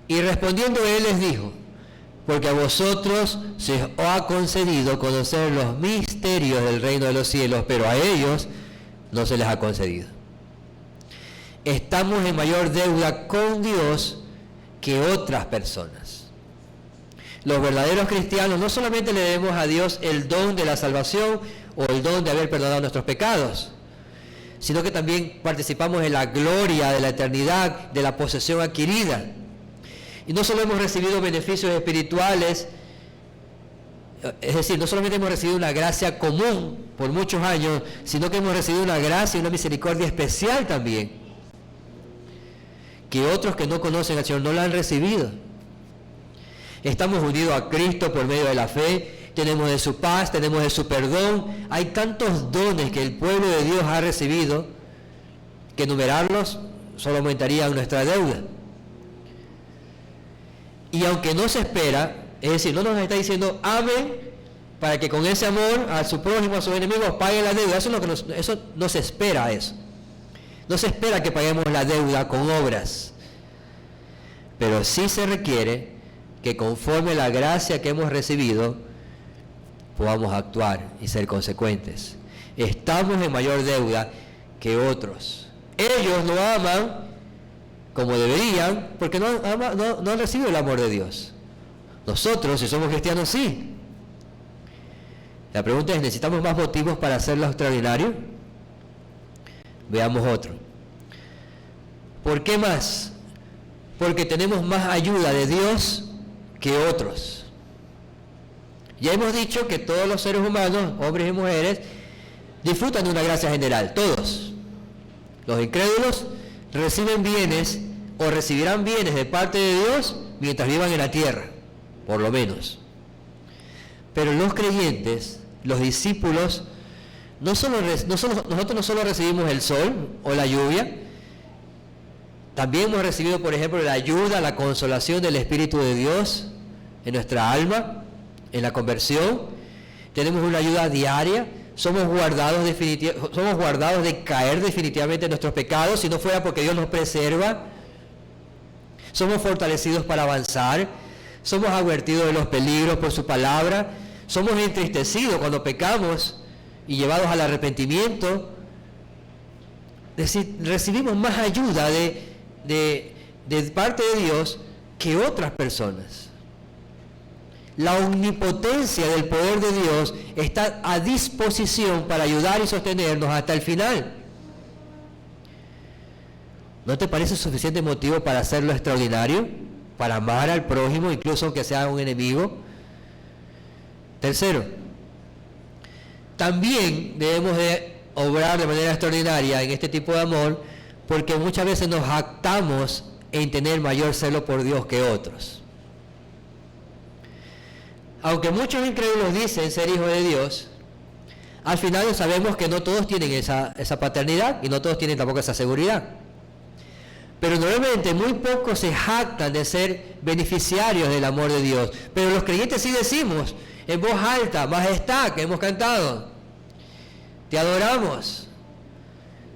[SPEAKER 1] y respondiendo él les dijo, porque a vosotros se os ha concedido conocer los misterios del reino de los cielos, pero a ellos no se les ha concedido. Estamos en mayor deuda con Dios que otras personas. Los verdaderos cristianos no solamente le debemos a Dios el don de la salvación o el don de haber perdonado nuestros pecados, sino que también participamos en la gloria de la eternidad, de la posesión adquirida. Y no solo hemos recibido beneficios espirituales, es decir, no solamente hemos recibido una gracia común por muchos años, sino que hemos recibido una gracia y una misericordia especial también, que otros que no conocen al Señor no la han recibido. Estamos unidos a Cristo por medio de la fe, tenemos de su paz, tenemos de su perdón. Hay tantos dones que el pueblo de Dios ha recibido que enumerarlos solo aumentaría nuestra deuda. Y aunque no se espera, es decir, no nos está diciendo amen para que con ese amor a su prójimo, a sus enemigos, paguen la deuda. Eso no se espera eso. No se espera que paguemos la deuda con obras. Pero sí se requiere que conforme la gracia que hemos recibido, podamos actuar y ser consecuentes. Estamos en mayor deuda que otros. Ellos lo aman como deberían, porque no han recibido el amor de Dios. Nosotros, si somos cristianos, sí. La pregunta es, ¿necesitamos más motivos para hacerlo extraordinario? Veamos otro. ¿Por qué más? Porque tenemos más ayuda de Dios que otros. Ya hemos dicho que todos los seres humanos, hombres y mujeres, disfrutan de una gracia general, todos. Los incrédulos reciben bienes o recibirán bienes de parte de Dios mientras vivan en la tierra, por lo menos. Pero los creyentes, los discípulos, nosotros no solo recibimos el sol o la lluvia, también hemos recibido, por ejemplo, la ayuda, la consolación del Espíritu de Dios en nuestra alma, en la conversión. Tenemos una ayuda diaria. Somos guardados de caer definitivamente en nuestros pecados, si no fuera porque Dios nos preserva. Somos fortalecidos para avanzar. Somos advertidos de los peligros por su palabra. Somos entristecidos cuando pecamos y llevados al arrepentimiento. Es decir, recibimos más ayuda de parte de Dios que otras personas. La omnipotencia del poder de Dios está a disposición para ayudar y sostenernos hasta el final. ¿No te parece suficiente motivo para hacerlo extraordinario? Para amar al prójimo, incluso aunque sea un enemigo. Tercero, también debemos de obrar de manera extraordinaria en este tipo de amor, porque muchas veces nos jactamos en tener mayor celo por Dios que otros. Aunque muchos incrédulos dicen ser hijos de Dios, al final sabemos que no todos tienen esa paternidad y no todos tienen tampoco esa seguridad. Pero normalmente muy pocos se jactan de ser beneficiarios del amor de Dios. Pero los creyentes sí decimos en voz alta, majestad, que hemos cantado, te adoramos,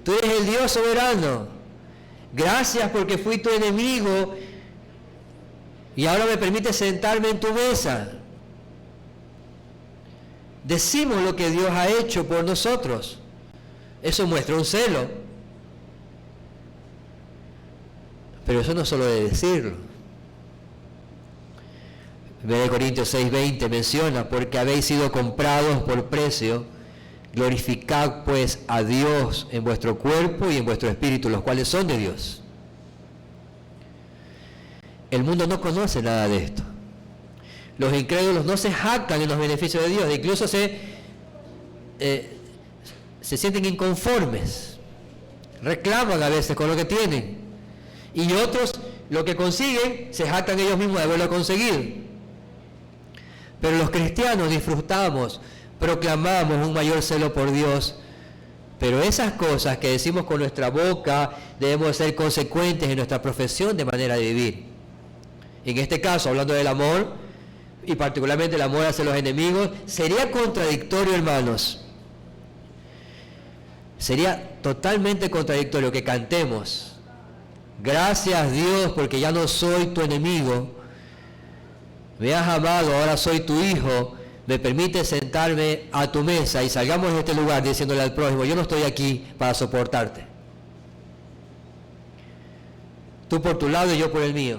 [SPEAKER 1] tú eres el Dios soberano, gracias porque fui tu enemigo y ahora me permites sentarme en tu mesa. Decimos lo que Dios ha hecho por nosotros. Eso muestra un celo. Pero eso no es solo de decirlo. 1 Corintios 6:20 menciona, porque habéis sido comprados por precio, glorificad pues a Dios en vuestro cuerpo y en vuestro espíritu, los cuales son de Dios. El mundo no conoce nada de esto. Los incrédulos no se jactan en los beneficios de Dios, incluso se sienten inconformes, reclaman a veces con lo que tienen. Y otros lo que consiguen, se jactan ellos mismos de haberlo conseguido. Pero los cristianos disfrutamos, proclamamos un mayor celo por Dios. Pero esas cosas que decimos con nuestra boca, debemos ser consecuentes en nuestra profesión de manera de vivir. En este caso, hablando del amor, y particularmente el amor hacia los enemigos, sería contradictorio, hermanos. Sería totalmente contradictorio que cantemos: gracias Dios porque ya no soy tu enemigo, me has amado, ahora soy tu hijo, me permite sentarme a tu mesa, y salgamos de este lugar diciéndole al prójimo: yo no estoy aquí para soportarte. Tú por tu lado y yo por el mío.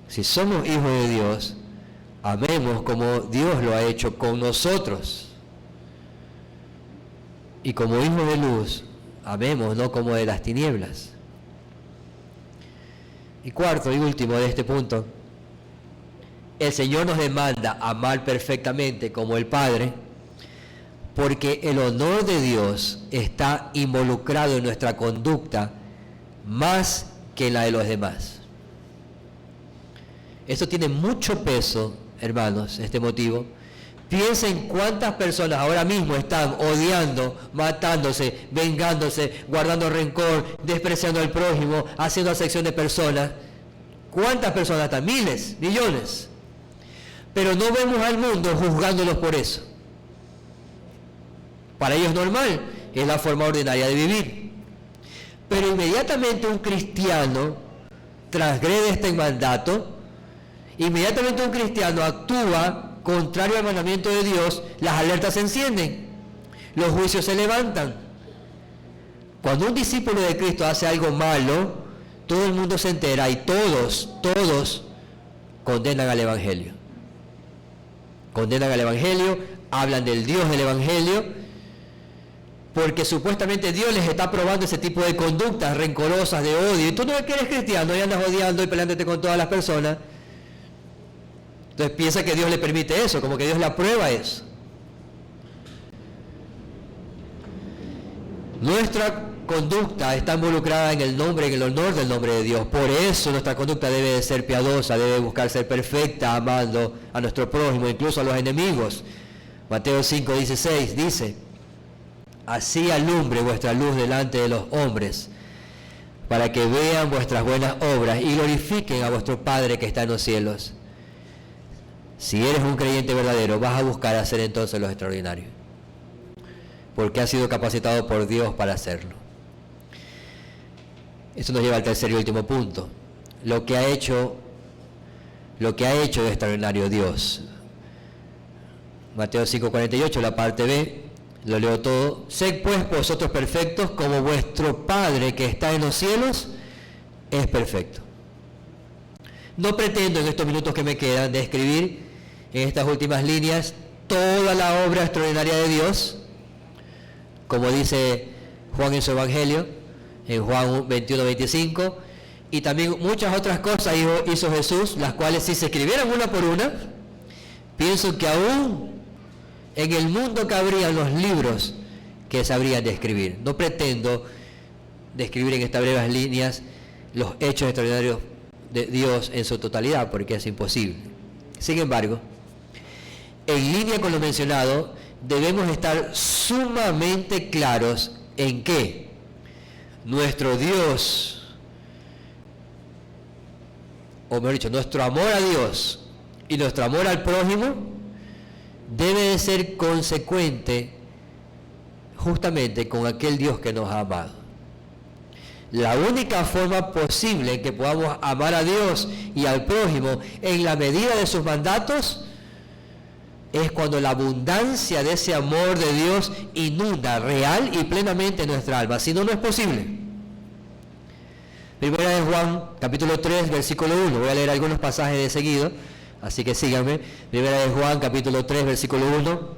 [SPEAKER 1] Si somos hijos de Dios, amemos como Dios lo ha hecho con nosotros. Y como hijos de luz, amemos, no como de las tinieblas. Y cuarto y último de este punto, el Señor nos demanda amar perfectamente como el Padre, porque el honor de Dios está involucrado en nuestra conducta más que en la de los demás. Esto tiene mucho peso, hermanos, este motivo. Piensen cuántas personas ahora mismo están odiando, matándose, vengándose, guardando rencor, despreciando al prójimo, haciendo acepción de personas. ¿Cuántas personas están? Miles, millones. Pero no vemos al mundo juzgándolos por eso. Para ellos es normal, es la forma ordinaria de vivir. Pero inmediatamente un cristiano transgrede este mandato, inmediatamente un cristiano actúa contrario al mandamiento de Dios, las alertas se encienden, los juicios se levantan. Cuando un discípulo de Cristo hace algo malo, todo el mundo se entera y todos condenan al Evangelio. Condenan al Evangelio, hablan del Dios del Evangelio, porque supuestamente Dios les está probando ese tipo de conductas rencorosas, de odio. Y tú no eres cristiano y andas odiando y peleándote con todas las personas. Entonces piensa que Dios le permite eso, como que Dios le aprueba eso. Nuestra conducta está involucrada en el nombre, en el honor del nombre de Dios. Por eso nuestra conducta debe de ser piadosa, debe buscar ser perfecta, amando a nuestro prójimo, incluso a los enemigos. Mateo 5:16 dice: así alumbre vuestra luz delante de los hombres, para que vean vuestras buenas obras y glorifiquen a vuestro Padre que está en los cielos. Si eres un creyente verdadero, vas a buscar hacer entonces lo extraordinario, porque has sido capacitado por Dios para hacerlo. Eso nos lleva al tercer y último punto. Lo que ha hecho de extraordinario Dios. Mateo 5:48, la parte B, lo leo todo. Sed pues vosotros perfectos, como vuestro Padre que está en los cielos es perfecto. No pretendo en estos minutos que me quedan describir en estas últimas líneas toda la obra extraordinaria de Dios, como dice Juan en su Evangelio, en Juan 21:25, y también muchas otras cosas hizo Jesús, las cuales si se escribieran una por una, pienso que aún en el mundo cabrían los libros que sabrían describir. No pretendo describir en estas breves líneas los hechos extraordinarios de Dios en su totalidad, porque es imposible. Sin embargo, en línea con lo mencionado, debemos estar sumamente claros en que nuestro Dios, o mejor dicho, nuestro amor a Dios y nuestro amor al prójimo debe de ser consecuente justamente con aquel Dios que nos ha amado. La única forma posible en que podamos amar a Dios y al prójimo en la medida de sus mandatos es cuando la abundancia de ese amor de Dios inunda real y plenamente nuestra alma. Si no, no es posible. Primera de Juan, capítulo 3, versículo 1. Voy a leer algunos pasajes de seguido, así que síganme. Primera de Juan, capítulo 3, versículo 1.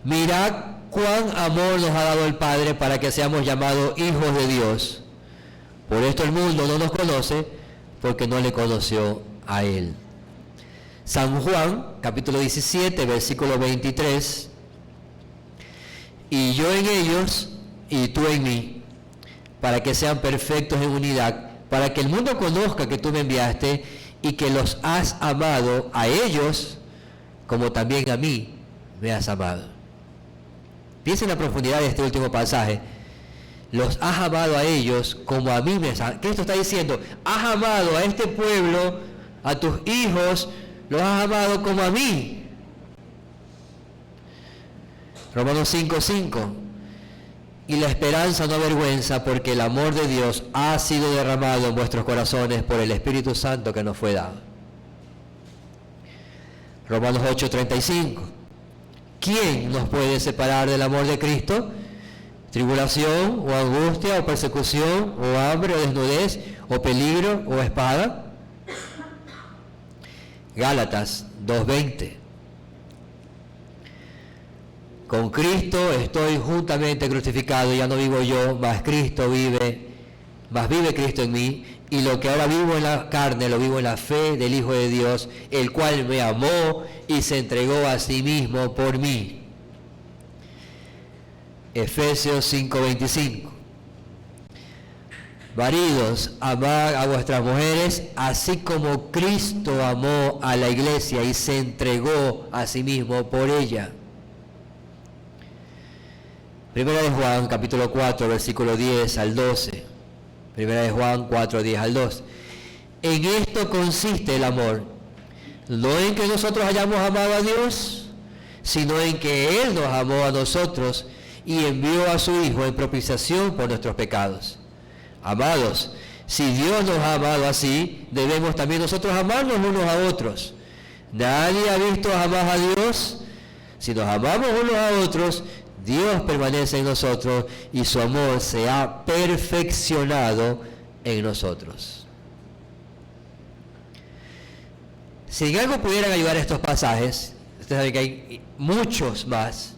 [SPEAKER 1] Mirad cuán amor nos ha dado el Padre para que seamos llamados hijos de Dios. Por esto el mundo no nos conoce, porque no le conoció a Él. San Juan, capítulo 17, versículo 23. Y yo en ellos, y tú en mí, para que sean perfectos en unidad, para que el mundo conozca que tú me enviaste y que los has amado a ellos como también a mí me has amado. Piensa en la profundidad de este último pasaje. Los has amado a ellos como a mí me has amado. Cristo está diciendo, has amado a este pueblo, a tus hijos, los has amado como a mí. Romanos 5:5. Y la esperanza no avergüenza, porque el amor de Dios ha sido derramado en vuestros corazones por el Espíritu Santo que nos fue dado. Romanos 8:35. ¿Quién nos puede separar del amor de Cristo? ¿Tribulación, o angustia, o persecución, o hambre, o desnudez, o peligro, o espada? Gálatas 2:20. Con Cristo estoy juntamente crucificado, ya no vivo yo, mas vive Cristo en mí, y lo que ahora vivo en la carne, lo vivo en la fe del Hijo de Dios, el cual me amó y se entregó a sí mismo por mí. Efesios 5:25. Maridos, amad a vuestras mujeres, así como Cristo amó a la iglesia y se entregó a sí mismo por ella. Primera de Juan, capítulo 4, versículo 10 al 12. Primera de Juan 4, 10 al 12. En esto consiste el amor, no en que nosotros hayamos amado a Dios, sino en que Él nos amó a nosotros y envió a su Hijo en propiciación por nuestros pecados. Amados, si Dios nos ha amado así, debemos también nosotros amarnos unos a otros. Nadie ha visto jamás a Dios. Si nos amamos unos a otros, Dios permanece en nosotros y su amor se ha perfeccionado en nosotros. Si en algo pudieran ayudar estos pasajes, ustedes saben que hay muchos más,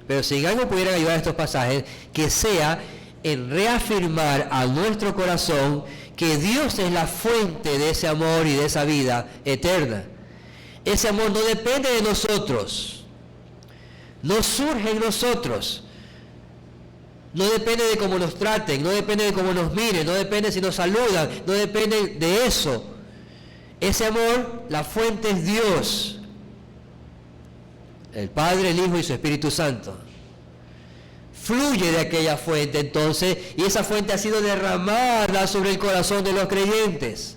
[SPEAKER 1] pero si en algo pudieran ayudar estos pasajes, que sea en reafirmar a nuestro corazón que Dios es la fuente de ese amor y de esa vida eterna. Ese amor no depende de nosotros. No surge en nosotros, no depende de cómo nos traten, no depende de cómo nos miren, no depende si nos saludan, no depende de eso. Ese amor, la fuente es Dios, el Padre, el Hijo y su Espíritu Santo. Fluye de aquella fuente entonces, y esa fuente ha sido derramada sobre el corazón de los creyentes.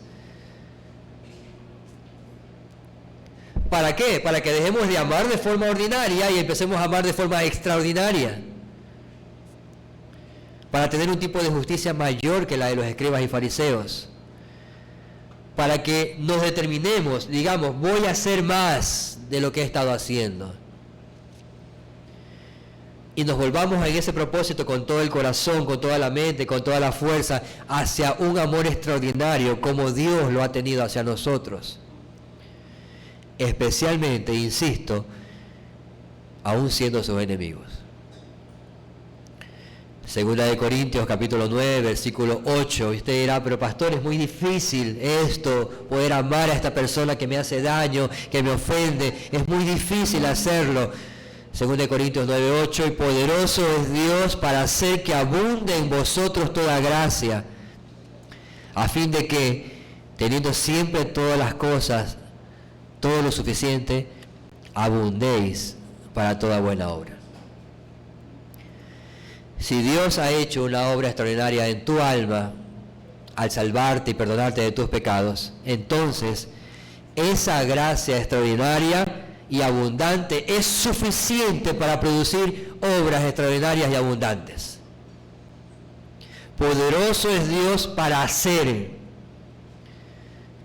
[SPEAKER 1] ¿Para qué? Para que dejemos de amar de forma ordinaria y empecemos a amar de forma extraordinaria. Para tener un tipo de justicia mayor que la de los escribas y fariseos. Para que nos determinemos, digamos, voy a hacer más de lo que he estado haciendo. Y nos volvamos en ese propósito con todo el corazón, con toda la mente, con toda la fuerza, hacia un amor extraordinario como Dios lo ha tenido hacia nosotros. Especialmente, insisto, aún siendo sus enemigos. Segunda de Corintios, capítulo 9, versículo 8. Y usted dirá, pero pastor, es muy difícil esto, poder amar a esta persona que me hace daño, que me ofende. Es muy difícil hacerlo. Segunda de Corintios 9, 8. Y poderoso es Dios para hacer que abunde en vosotros toda gracia, a fin de que, teniendo siempre todas las cosas, todo lo suficiente, abundéis para toda buena obra. Si Dios ha hecho una obra extraordinaria en tu alma al salvarte y perdonarte de tus pecados, entonces esa gracia extraordinaria y abundante es suficiente para producir obras extraordinarias y abundantes. Poderoso es Dios para hacer.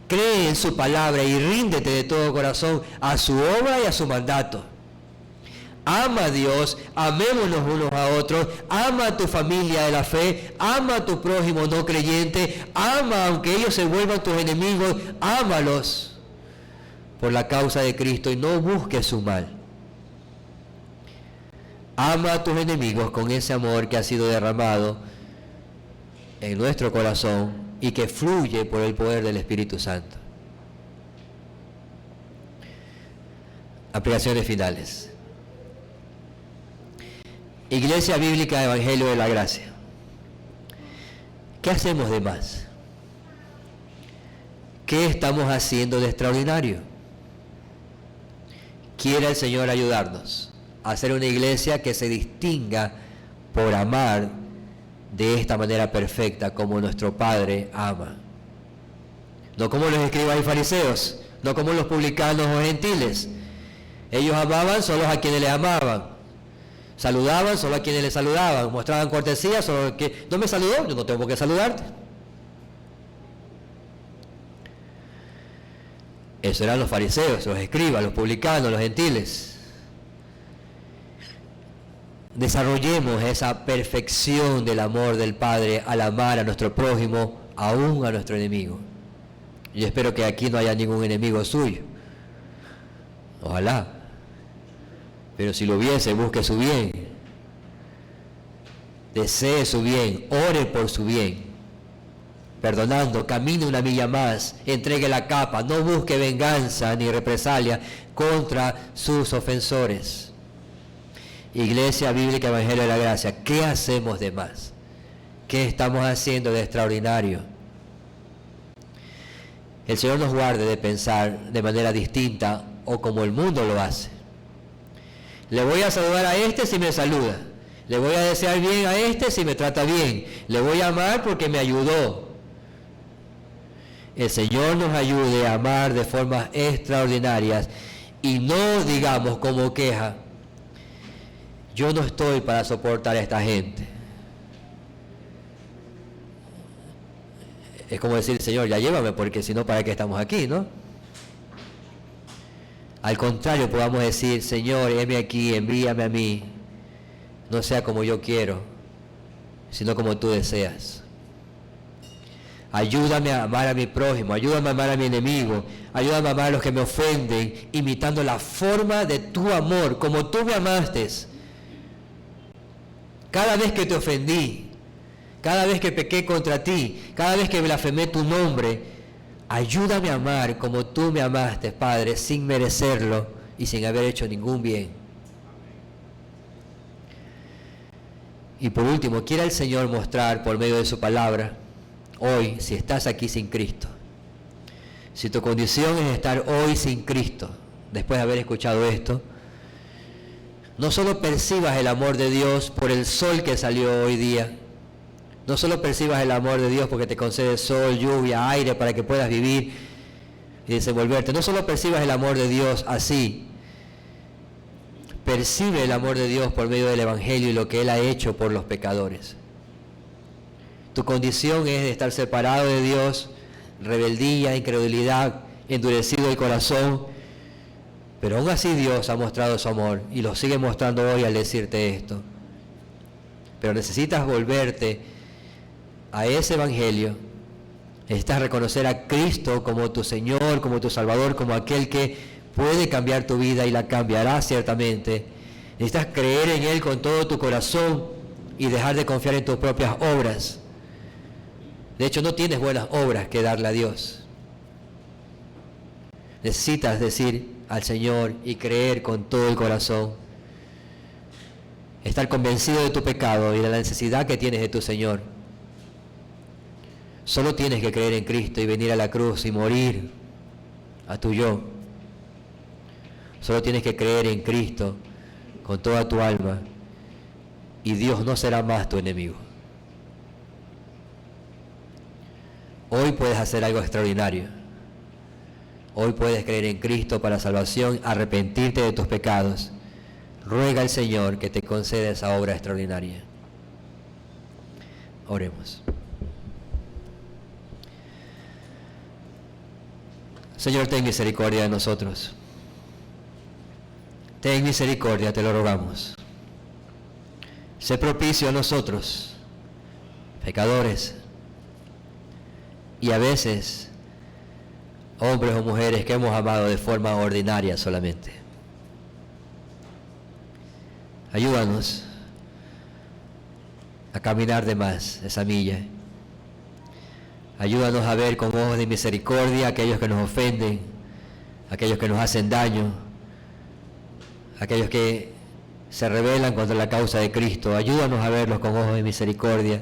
[SPEAKER 1] Cree en su palabra y ríndete de todo corazón a su obra y a su mandato. Ama a Dios, amémonos unos a otros, ama a tu familia de la fe, ama a tu prójimo no creyente, ama aunque ellos se vuelvan tus enemigos, ámalos por la causa de Cristo y no busques su mal. Ama a tus enemigos con ese amor que ha sido derramado en nuestro corazón y que fluye por el poder del Espíritu Santo. Aplicaciones finales. Iglesia Bíblica Evangelio de la Gracia. ¿Qué hacemos de más? ¿Qué estamos haciendo de extraordinario? Quiere el Señor ayudarnos a hacer una iglesia que se distinga por amar de esta manera perfecta como nuestro Padre ama. No como los escribas y fariseos, no como los publicanos o gentiles. Ellos amaban solo a quienes les amaban. Saludaban solo a quienes les saludaban. Mostraban cortesía solo a que no me saludó, yo no tengo por qué saludarte. Eso eran los fariseos, los escribas, los publicanos, los gentiles. Desarrollemos esa perfección del amor del Padre al amar a nuestro prójimo, aún a nuestro enemigo. Yo espero que aquí no haya ningún enemigo suyo. Ojalá. Pero si lo hubiese, busque su bien. Desee su bien, ore por su bien. Perdonando, camine una milla más, entregue la capa, no busque venganza ni represalia contra sus ofensores. Iglesia Bíblica Evangelio de la Gracia, ¿qué hacemos de más? ¿Qué estamos haciendo de extraordinario? El Señor nos guarde de pensar de manera distinta o como el mundo lo hace. Le voy a saludar a este si me saluda. Le voy a desear bien a este si me trata bien. Le voy a amar porque me ayudó. El Señor nos ayude a amar de formas extraordinarias y no digamos como queja, yo no estoy para soportar a esta gente. Es como decir, Señor, ya llévame, porque si no, ¿para qué estamos aquí, no? Al contrario, podamos decir, Señor, heme aquí, envíame a mí, no sea como yo quiero, sino como tú deseas. Ayúdame a amar a mi prójimo, ayúdame a amar a mi enemigo, ayúdame a amar a los que me ofenden, imitando la forma de tu amor, como tú me amaste. Cada vez que te ofendí, cada vez que pequé contra ti, cada vez que blasfemé tu nombre, ayúdame a amar como tú me amaste, Padre, sin merecerlo y sin haber hecho ningún bien. Y por último, quiera el Señor mostrar por medio de su palabra, hoy, si estás aquí sin Cristo, si tu condición es estar hoy sin Cristo, después de haber escuchado esto, no solo percibas el amor de Dios por el sol que salió hoy día, no solo percibas el amor de Dios porque te concede sol, lluvia, aire para que puedas vivir y desenvolverte, no solo percibas el amor de Dios así, percibe el amor de Dios por medio del Evangelio y lo que Él ha hecho por los pecadores. Tu condición es de estar separado de Dios, rebeldía, incredulidad, endurecido el corazón, pero aún así Dios ha mostrado su amor y lo sigue mostrando hoy al decirte esto. Pero necesitas volverte a ese Evangelio, necesitas reconocer a Cristo como tu Señor, como tu Salvador, como aquel que puede cambiar tu vida y la cambiará ciertamente. Necesitas creer en Él con todo tu corazón y dejar de confiar en tus propias obras. De hecho, no tienes buenas obras que darle a Dios. Necesitas decir al Señor y creer con todo el corazón. Estar convencido de tu pecado y de la necesidad que tienes de tu Señor. Solo tienes que creer en Cristo y venir a la cruz y morir a tu yo. Solo tienes que creer en Cristo con toda tu alma y Dios no será más tu enemigo. Hoy puedes hacer algo extraordinario. Hoy puedes creer en Cristo para salvación, arrepentirte de tus pecados. Ruega al Señor que te conceda esa obra extraordinaria. Oremos. Señor, ten misericordia de nosotros. Ten misericordia, te lo rogamos. Sé propicio a nosotros, pecadores, y a veces hombres o mujeres que hemos amado de forma ordinaria solamente. Ayúdanos a caminar de más esa milla. Ayúdanos a ver con ojos de misericordia a aquellos que nos ofenden, a aquellos que nos hacen daño, a aquellos que se rebelan contra la causa de Cristo. Ayúdanos a verlos con ojos de misericordia.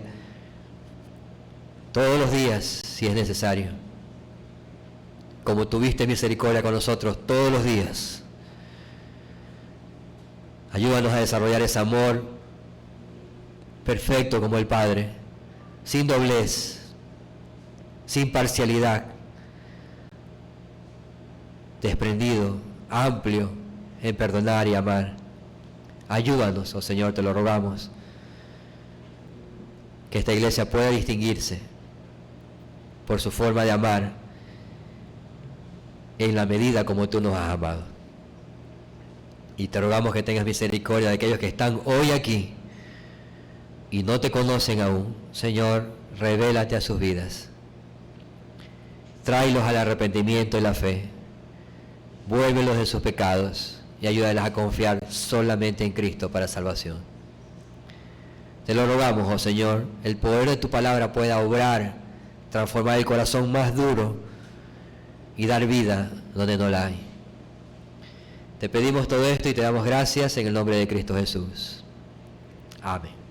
[SPEAKER 1] todos los días si es necesario, como tuviste misericordia con nosotros todos los días. Ayúdanos a desarrollar ese amor perfecto como el Padre, sin doblez, sin parcialidad, desprendido, amplio en perdonar y amar. Ayúdanos, oh Señor, te lo rogamos, que esta iglesia pueda distinguirse por su forma de amar en la medida como tú nos has amado. Y te rogamos que tengas misericordia de aquellos que están hoy aquí y no te conocen aún. Señor, revélate a sus vidas. Tráelos al arrepentimiento y la fe. Vuélvelos de sus pecados y ayúdalos a confiar solamente en Cristo para salvación. Te lo rogamos, oh Señor, el poder de tu palabra pueda obrar, transformar el corazón más duro y dar vida donde no la hay. Te pedimos todo esto y te damos gracias en el nombre de Cristo Jesús. Amén.